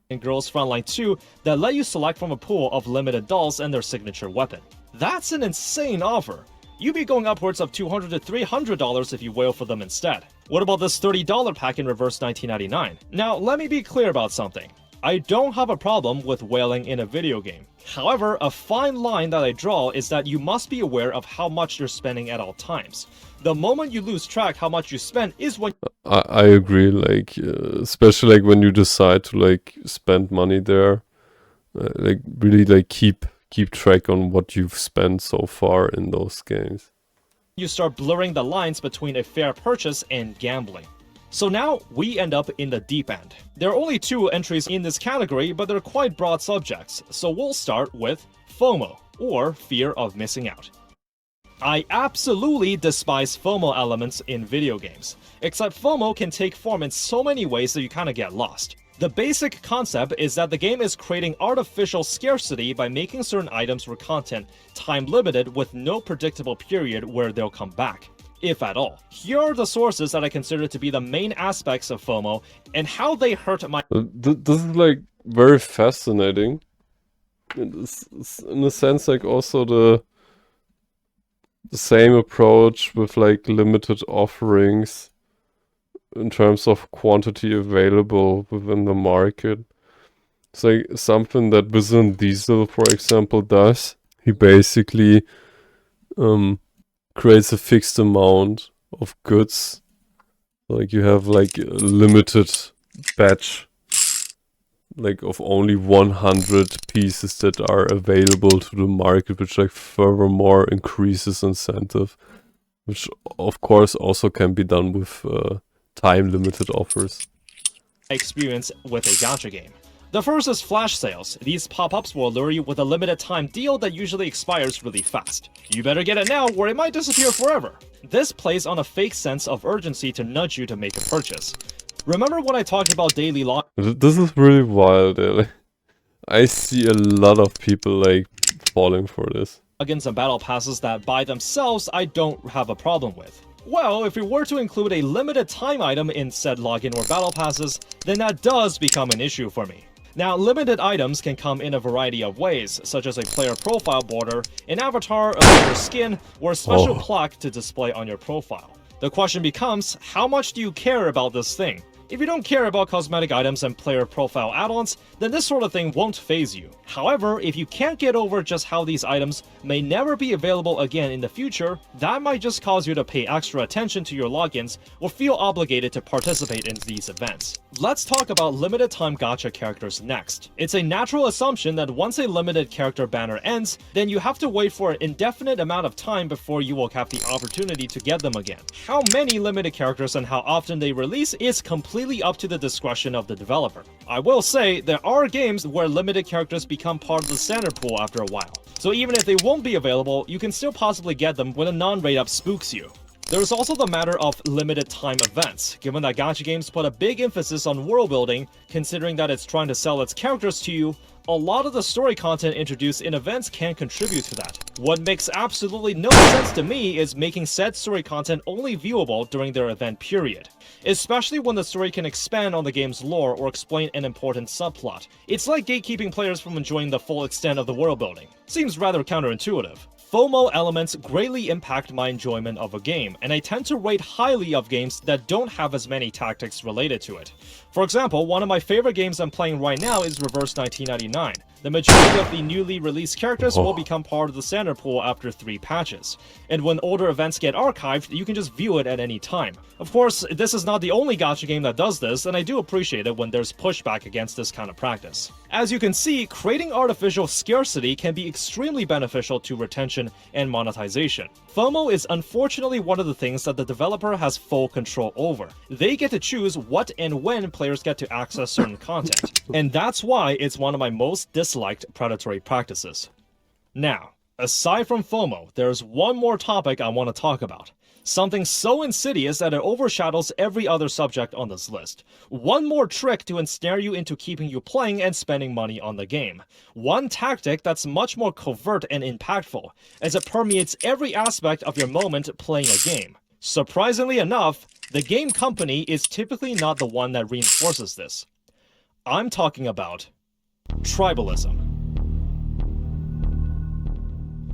And Girls Frontline 2 that let you select from a pool of limited dolls and their signature weapon. That's an insane offer. You'd be going upwards of $200 to $300 if you whale for them instead. What about this $30 pack in reverse 1999? Now, let me be clear about something. I don't have a problem with whaling in a video game. However, a fine line that I draw is that you must be aware of how much you're spending at all times. The moment you lose track how much you spend is when I agree, like especially like when you decide to like spend money there, like really like keep track on what you've spent so far in those games. you start blurring the lines between a fair purchase and gambling. So now we end up in the deep end. There are only 2 entries in this category, but they're quite broad subjects, so we'll start with FOMO, or fear of missing out. I absolutely despise FOMO elements in video games, except FOMO can take form in so many ways that you kinda get lost. The basic concept is that the game is creating artificial scarcity by making certain items or content time-limited with no predictable period where they'll come back, if at all. Here are the sources that I consider to be the main aspects of FOMO and how they hurt my... This is like very fascinating. It's in a sense like also the same approach with like limited offerings in terms of quantity available within the market. It's like something that Within Diesel, for example, does. He basically creates a fixed amount of goods. Like you have like a limited batch, like of only 100 pieces that are available to the market, which like furthermore increases incentive, which of course also can be done with time limited offers. experience with a gacha game. The first is flash sales. These pop-ups will lure you with a limited time deal that usually expires really fast. You better get it now or it might disappear forever. This plays on a fake sense of urgency to nudge you to make a purchase. Remember when I talked about daily log? This is really wild. I see a lot of people like falling for this. Logins and battle passes that by themselves I don't have a problem with. Well, if we were to include a limited time item in said login or battle passes, then that does become an issue for me. Now, limited items can come in a variety of ways, such as a player profile border, an avatar of your skin, or a special plaque to display on your profile. The question becomes, how much do you care about this thing? If you don't care about cosmetic items and player profile add-ons, then this sort of thing won't faze you. However, if you can't get over just how these items may never be available again in the future, that might just cause you to pay extra attention to your logins or feel obligated to participate in these events. Let's talk about limited time gacha characters next. It's a natural assumption that once a limited character banner ends, then you have to wait for an indefinite amount of time before you will have the opportunity to get them again. How many limited characters and how often they release is completely up to the discretion of the developer. I will say, there are games where limited characters become part of the standard pool after a while, so even if they won't be available, you can still possibly get them when a non-raid up spooks you. There is also the matter of limited time events, given that Gacha games put a big emphasis on world building, considering that it's trying to sell its characters to you. A lot of the story content introduced in events can contribute to that. What makes absolutely no sense to me is making said story content only viewable during their event period, especially when the story can expand on the game's lore or explain an important subplot. It's like gatekeeping players from enjoying the full extent of the world building. Seems rather counterintuitive. FOMO elements greatly impact my enjoyment of a game, and I tend to rate highly of games that don't have as many tactics related to it. For example, one of my favorite games I'm playing right now is Reverse 1999. The majority of the newly released characters will become part of the standard pool after 3 patches, and when older events get archived, you can just view it at any time. Of course, this is not the only gacha game that does this, and I do appreciate it when there's pushback against this kind of practice. As you can see, creating artificial scarcity can be extremely beneficial to retention and monetization. FOMO is unfortunately one of the things that the developer has full control over. They get to choose what and when players get to access certain content, and that's why it's one of my most disliked predatory practices. Now, aside from FOMO, there's one more topic I want to talk about. Something so insidious that it overshadows every other subject on this list. One more trick to ensnare you into keeping you playing and spending money on the game. One tactic that's much more covert and impactful, as it permeates every aspect of your moment playing a game. Surprisingly enough, the game company is typically not the one that reinforces this. I'm talking about tribalism.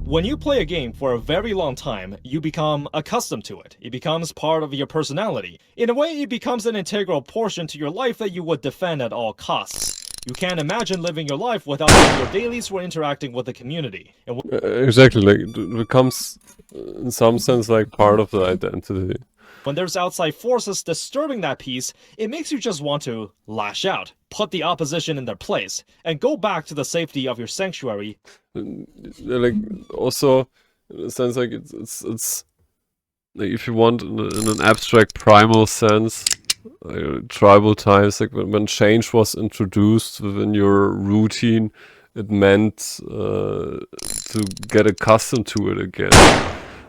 When you play a game for a very long time, you become accustomed to it. It becomes part of your personality. In a way, it becomes an integral portion to your life that you would defend at all costs. You can't imagine living your life without doing your dailies or interacting with the community. And Exactly, like it becomes, in some sense, like part of the identity. when there's outside forces disturbing that peace, it makes you just want to lash out, put the opposition in their place, and go back to the safety of your sanctuary. Like, also, in a sense, like it's like, if you want, in an abstract primal sense, tribal times, like when change was introduced within your routine, it meant to get accustomed to it again.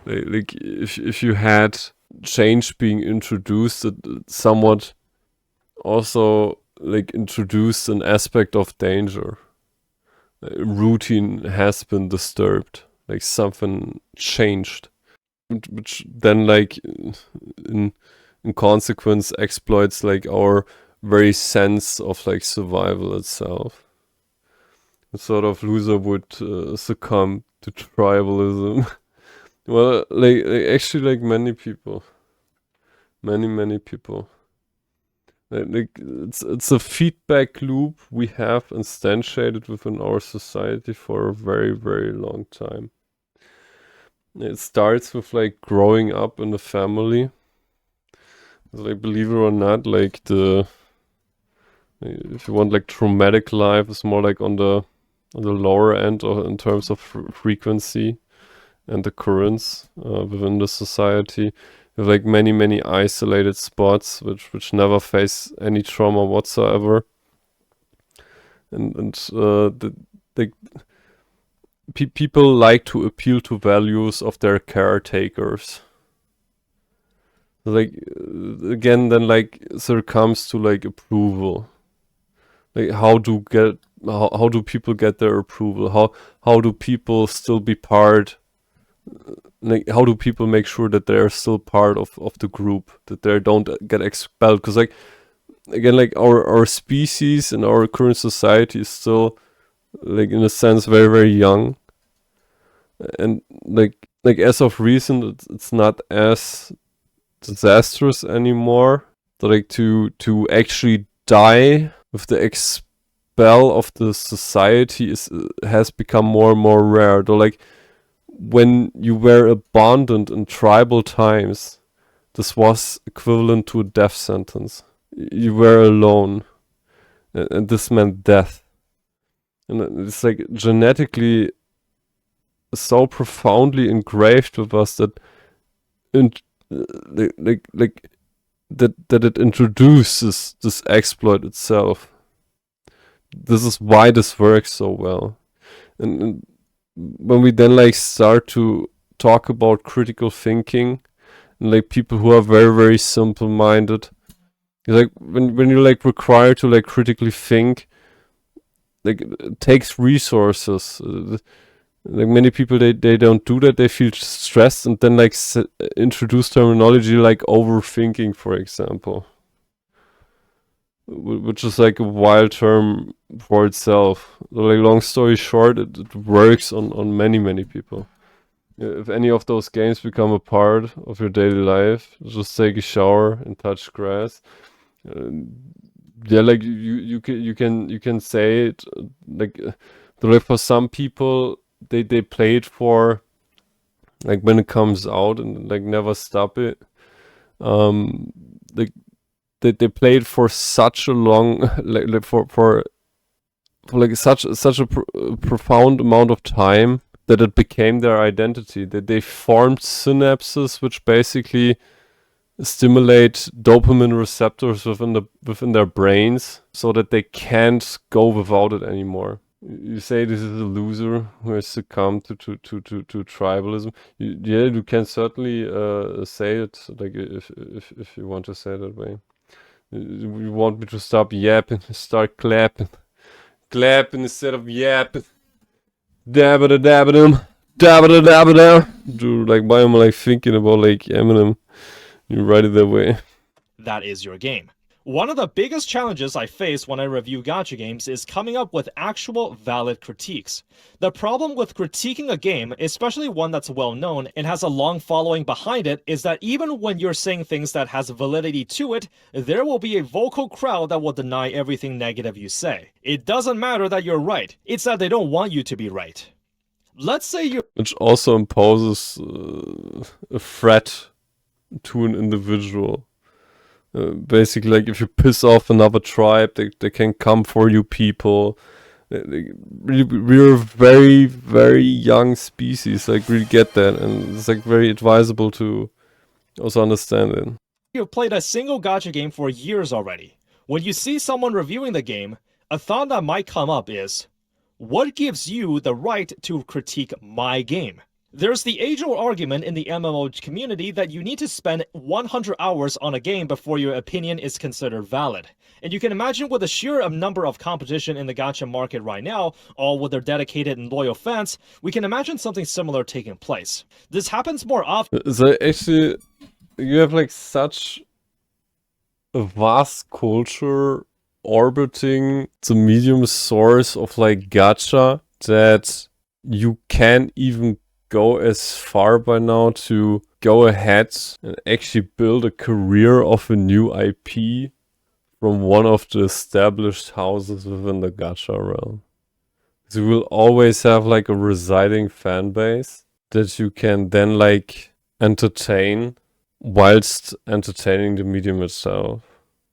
Like if you had change being introduced, it somewhat also like introduced an aspect of danger. Routine has been disturbed, like something changed, which then like in consequence exploits like our very sense of like survival itself. A sort of loser would succumb to tribalism. Well, like actually, like many people, many people. Like it's a feedback loop we have instantiated within our society for a very long time. It starts with like growing up in a family. Like, believe it or not, like if you want, like traumatic life is more like on the lower end, or in terms of frequency and occurrence within the society. With like many isolated spots which never face any trauma whatsoever, and people like to appeal to values of their caretakers. Like again, then like there comes to like approval. Like how do people get their approval? How do people still be part? Like how do people make sure that they're still part of the group, that they don't get expelled? Because like again, like our species and our current society is still like in a sense very young, and like as of recent it's not as disastrous anymore. So like to actually die with the expel of the society has become more and more rare. Though like when you were abandoned in tribal times, this was equivalent to a death sentence. You were alone, and this meant death. And it's like genetically so profoundly engraved with us that that it introduces this exploit itself. This is why this works so well. And when we then like start to talk about critical thinking, and like people who are very simple minded, like when you're like required to like critically think, like it takes resources. Like many people they don't do that. They feel stressed and then like introduce terminology like overthinking, for example, which is like a wild term for itself. Like long story short, it works on many people. If any of those games become a part of your daily life, just take a shower and touch grass. Yeah, like you can say it like for some people they play it for like when it comes out and like never stop it. Like they play it for such a long like for like such a profound amount of time that it became their identity. That they formed synapses which basically stimulate dopamine receptors within their brains, so that they can't go without it anymore. You say this is a loser who has succumbed to tribalism. Yeah, you can certainly say it like if you want to say it that way. You want me to stop yapping, start clapping, clapping instead of yapping. Dabba dabba dum, dabba dabba dum. Dude, like why am I like thinking about like Eminem? You write it that way. That is your game. One of the biggest challenges I face when I review gacha games is coming up with actual valid critiques. The problem with critiquing a game, especially one that's well known and has a long following behind it, is that even when you're saying things that has validity to it, there will be a vocal crowd that will deny everything negative you say. It doesn't matter that you're right, it's that they don't want you to be right. Let's say you're... Which also imposes a threat to an individual. Basically, like if you piss off another tribe, they can come for you people. We're a very, very young species, like really get that, and it's like very advisable to also understand it. You've played a single gacha game for years already. When you see someone reviewing the game, a thought that might come up is, what gives you the right to critique my game? There's the age-old argument in the MMO community that you need to spend 100 hours on a game before your opinion is considered valid. And you can imagine with the sheer number of competition in the gacha market right now, all with their dedicated and loyal fans, we can imagine something similar taking place. This happens more often. So actually, you have like such a vast culture orbiting the medium source of like gacha that you can't even go as far by now to go ahead and actually build a career of a new IP from one of the established houses within the gacha realm. So you will always have like a residing fan base that you can then like entertain whilst entertaining the medium itself.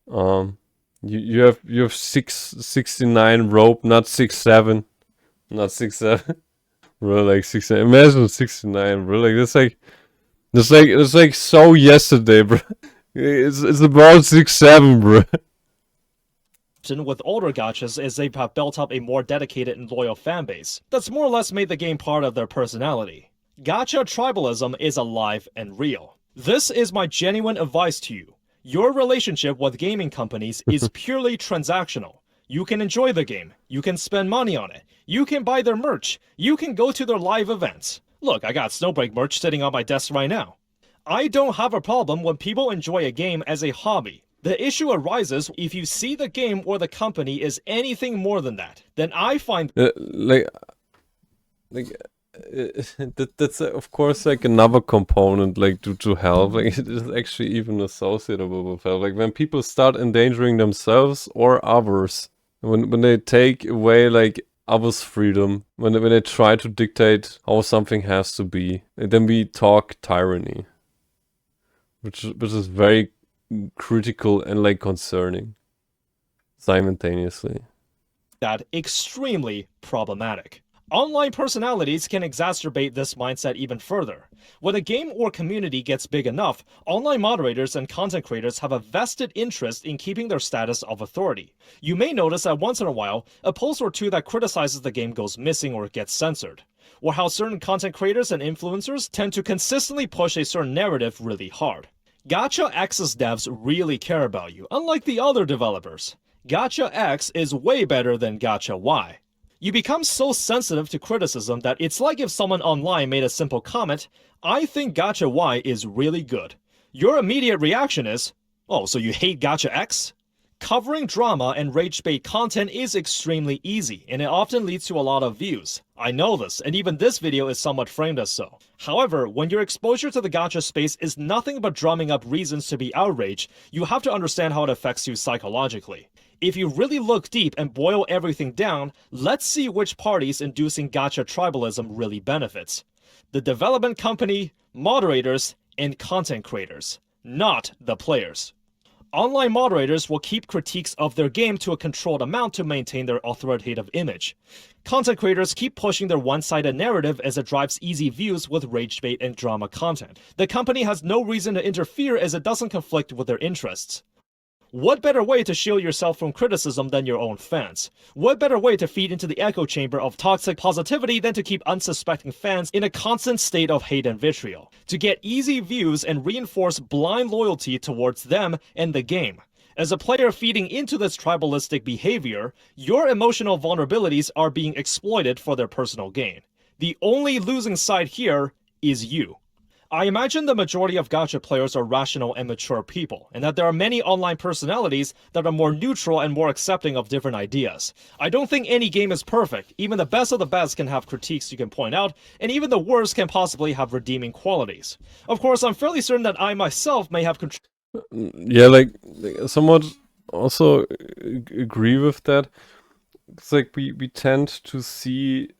You have 69 rope, not 67, not 67. Bro, like 69. Imagine 69, bro. Like it's like so yesterday, bro. It's about 67, bro. With older gachas is they have built up a more dedicated and loyal fan base that's more or less made the game part of their personality. Gacha tribalism is alive and real. This is my genuine advice to you. Your relationship with gaming companies is purely transactional. You can enjoy the game, you can spend money on it, you can buy their merch, you can go to their live events. Look, I got Snowbreak merch sitting on my desk right now. I don't have a problem when people enjoy a game as a hobby. The issue arises if you see the game or the company as anything more than that. Then I find that's of course like another component like to help. Like it is actually even associated with help. Like when people start endangering themselves or others, when they take away like others' freedom, when they try to dictate how something has to be, and then we talk tyranny, which is very critical and like concerning simultaneously. that extremely problematic. Online personalities can exacerbate this mindset even further. When a game or community gets big enough, online moderators and content creators have a vested interest in keeping their status of authority. You may notice that once in a while, a post or two that criticizes the game goes missing or gets censored. Or how certain content creators and influencers tend to consistently push a certain narrative really hard. Gacha X's devs really care about you, unlike the other developers. Gacha X is way better than Gacha Y. You become so sensitive to criticism that it's like if someone online made a simple comment, "I think Gacha Y is really good." Your immediate reaction is, "Oh, so you hate Gacha X?" Covering drama and rage bait content is extremely easy, and it often leads to a lot of views. I know this, and even this video is somewhat framed as so. However, when your exposure to the gacha space is nothing but drumming up reasons to be outraged, you have to understand how it affects you psychologically. If you really look deep and boil everything down, let's see which parties inducing gacha tribalism really benefits. The development company, moderators, and content creators, not the players. Online moderators will keep critiques of their game to a controlled amount to maintain their authoritative image. Content creators keep pushing their one-sided narrative as it drives easy views with rage bait and drama content. The company has no reason to interfere as it doesn't conflict with their interests. What better way to shield yourself from criticism than your own fans? What better way to feed into the echo chamber of toxic positivity than to keep unsuspecting fans in a constant state of hate and vitriol? To get easy views and reinforce blind loyalty towards them and the game. As a player feeding into this tribalistic behavior, your emotional vulnerabilities are being exploited for their personal gain. The only losing side here is you. I imagine the majority of gacha players are rational and mature people, and that there are many online personalities that are more neutral and more accepting of different ideas. I don't think any game is perfect. Even the best of the best can have critiques you can point out, and even the worst can possibly have redeeming qualities. Of course, I'm fairly certain that I myself may have Yeah, like somewhat also agree with that. It's like we tend to see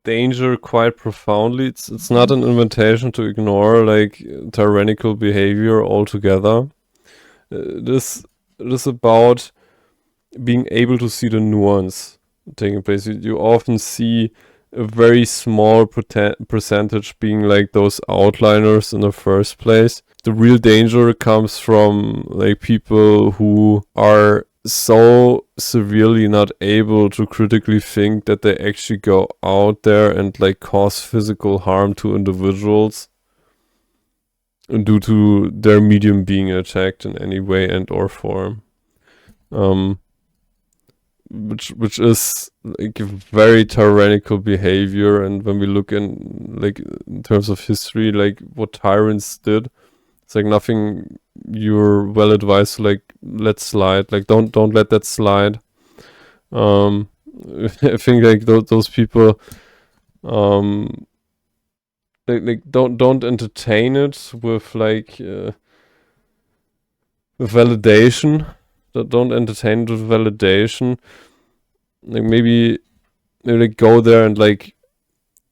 danger quite profoundly. It's not an invitation to ignore like tyrannical behavior altogether. It is about being able to see the nuance taking place. You often see a very small percentage being like those outliners in the first place. The real danger comes from like people who are so severely not able to critically think that they actually go out there and like cause physical harm to individuals due to their medium being attacked in any way and or form. Which is like a very tyrannical behavior, and when we look in like in terms of history, like what tyrants did, it's like nothing you're well advised to like let slide. Like don't let that slide. I think like those people like don't entertain it with like with validation. Don't entertain it with validation. Like maybe like go there and like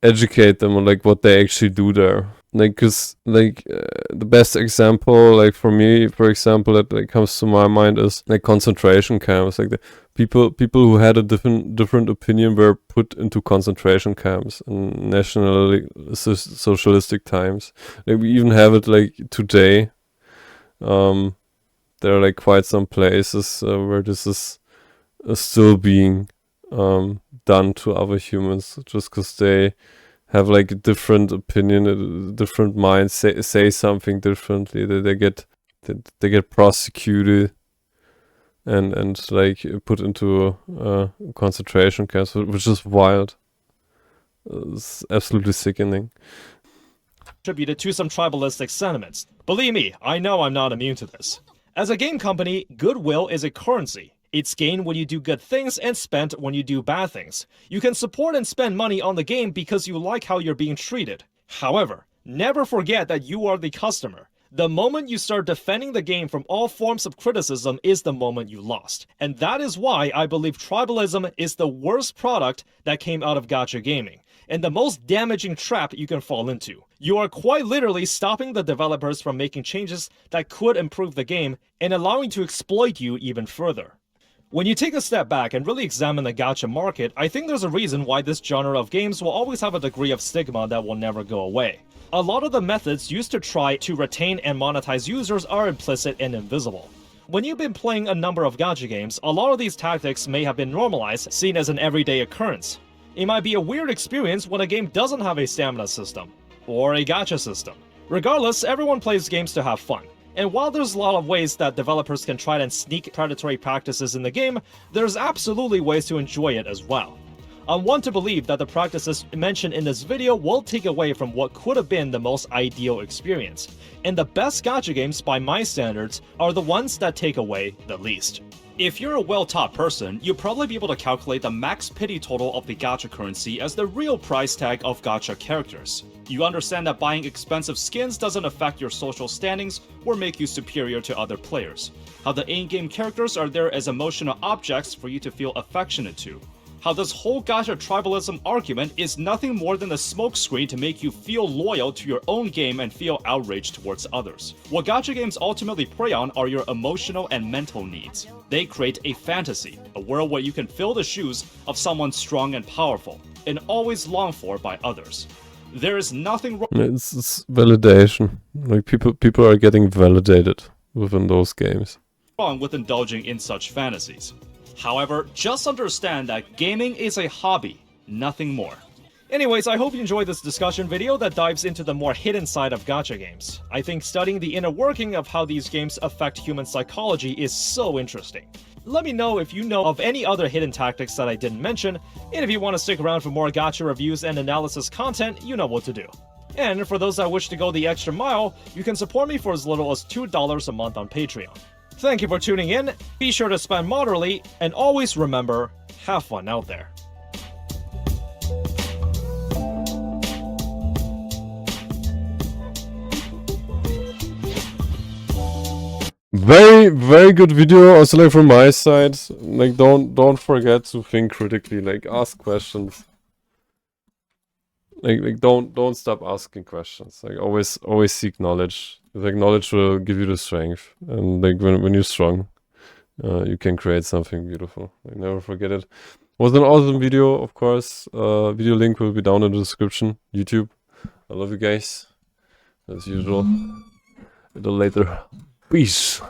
educate them on like what they actually do there. Like, cause like the best example, like for me, for example, that like comes to my mind is like concentration camps. Like the people who had a different opinion were put into concentration camps in national socialistic times. Like we even have it like today. There are like quite some places where this is still being done to other humans just because they have like a different opinion, a different mind, say something differently. They get prosecuted and like put into concentration camps, which is wild. It's absolutely sickening. Attributed to some tribalistic sentiments. Believe me, I know I'm not immune to this. As a game company, goodwill is a currency. It's gained when you do good things and spent when you do bad things. You can support and spend money on the game because you like how you're being treated. However, never forget that you are the customer. The moment you start defending the game from all forms of criticism is the moment you lost. And that is why I believe tribalism is the worst product that came out of gacha gaming, and the most damaging trap you can fall into. You are quite literally stopping the developers from making changes that could improve the game and allowing to exploit you even further. When you take a step back and really examine the gacha market, I think there's a reason why this genre of games will always have a degree of stigma that will never go away. A lot of the methods used to try to retain and monetize users are implicit and invisible. When you've been playing a number of gacha games, a lot of these tactics may have been normalized, seen as an everyday occurrence. It might be a weird experience when a game doesn't have a stamina system, or a gacha system. Regardless, everyone plays games to have fun. And while there's a lot of ways that developers can try and sneak predatory practices in the game, there's absolutely ways to enjoy it as well. I want to believe that the practices mentioned in this video will take away from what could have been the most ideal experience. And the best gacha games by my standards are the ones that take away the least. If you're a well-taught person, you'll probably be able to calculate the max pity total of the gacha currency as the real price tag of gacha characters. You understand that buying expensive skins doesn't affect your social standings or make you superior to other players. How the in-game characters are there as emotional objects for you to feel affectionate to. How this whole gacha tribalism argument is nothing more than a smokescreen to make you feel loyal to your own game and feel outraged towards others. What gacha games ultimately prey on are your emotional and mental needs. They create a fantasy, a world where you can fill the shoes of someone strong and powerful, and always longed for by others. There is nothing wrong. It's validation. Like people are getting validated within those games. wrong with indulging in such fantasies. However, just understand that gaming is a hobby, nothing more. Anyways, I hope you enjoyed this discussion video that dives into the more hidden side of gacha games. I think studying the inner working of how these games affect human psychology is so interesting. Let me know if you know of any other hidden tactics that I didn't mention, and if you want to stick around for more gacha reviews and analysis content, you know what to do. And for those that wish to go the extra mile, you can support me for as little as $2 a month on Patreon. Thank you for tuning in, be sure to spend moderately, and always remember, have fun out there. Very, very good video. Also, like, from my side, like, don't forget to think critically. Like, ask questions. Like don't stop asking questions. Like, always seek knowledge. Like, knowledge will give you the strength, and like when you're strong, you can create something beautiful. Like, never forget it. It was an awesome video, of course. Video link will be down in the description. YouTube. I love you guys, as usual. A little later. Peace.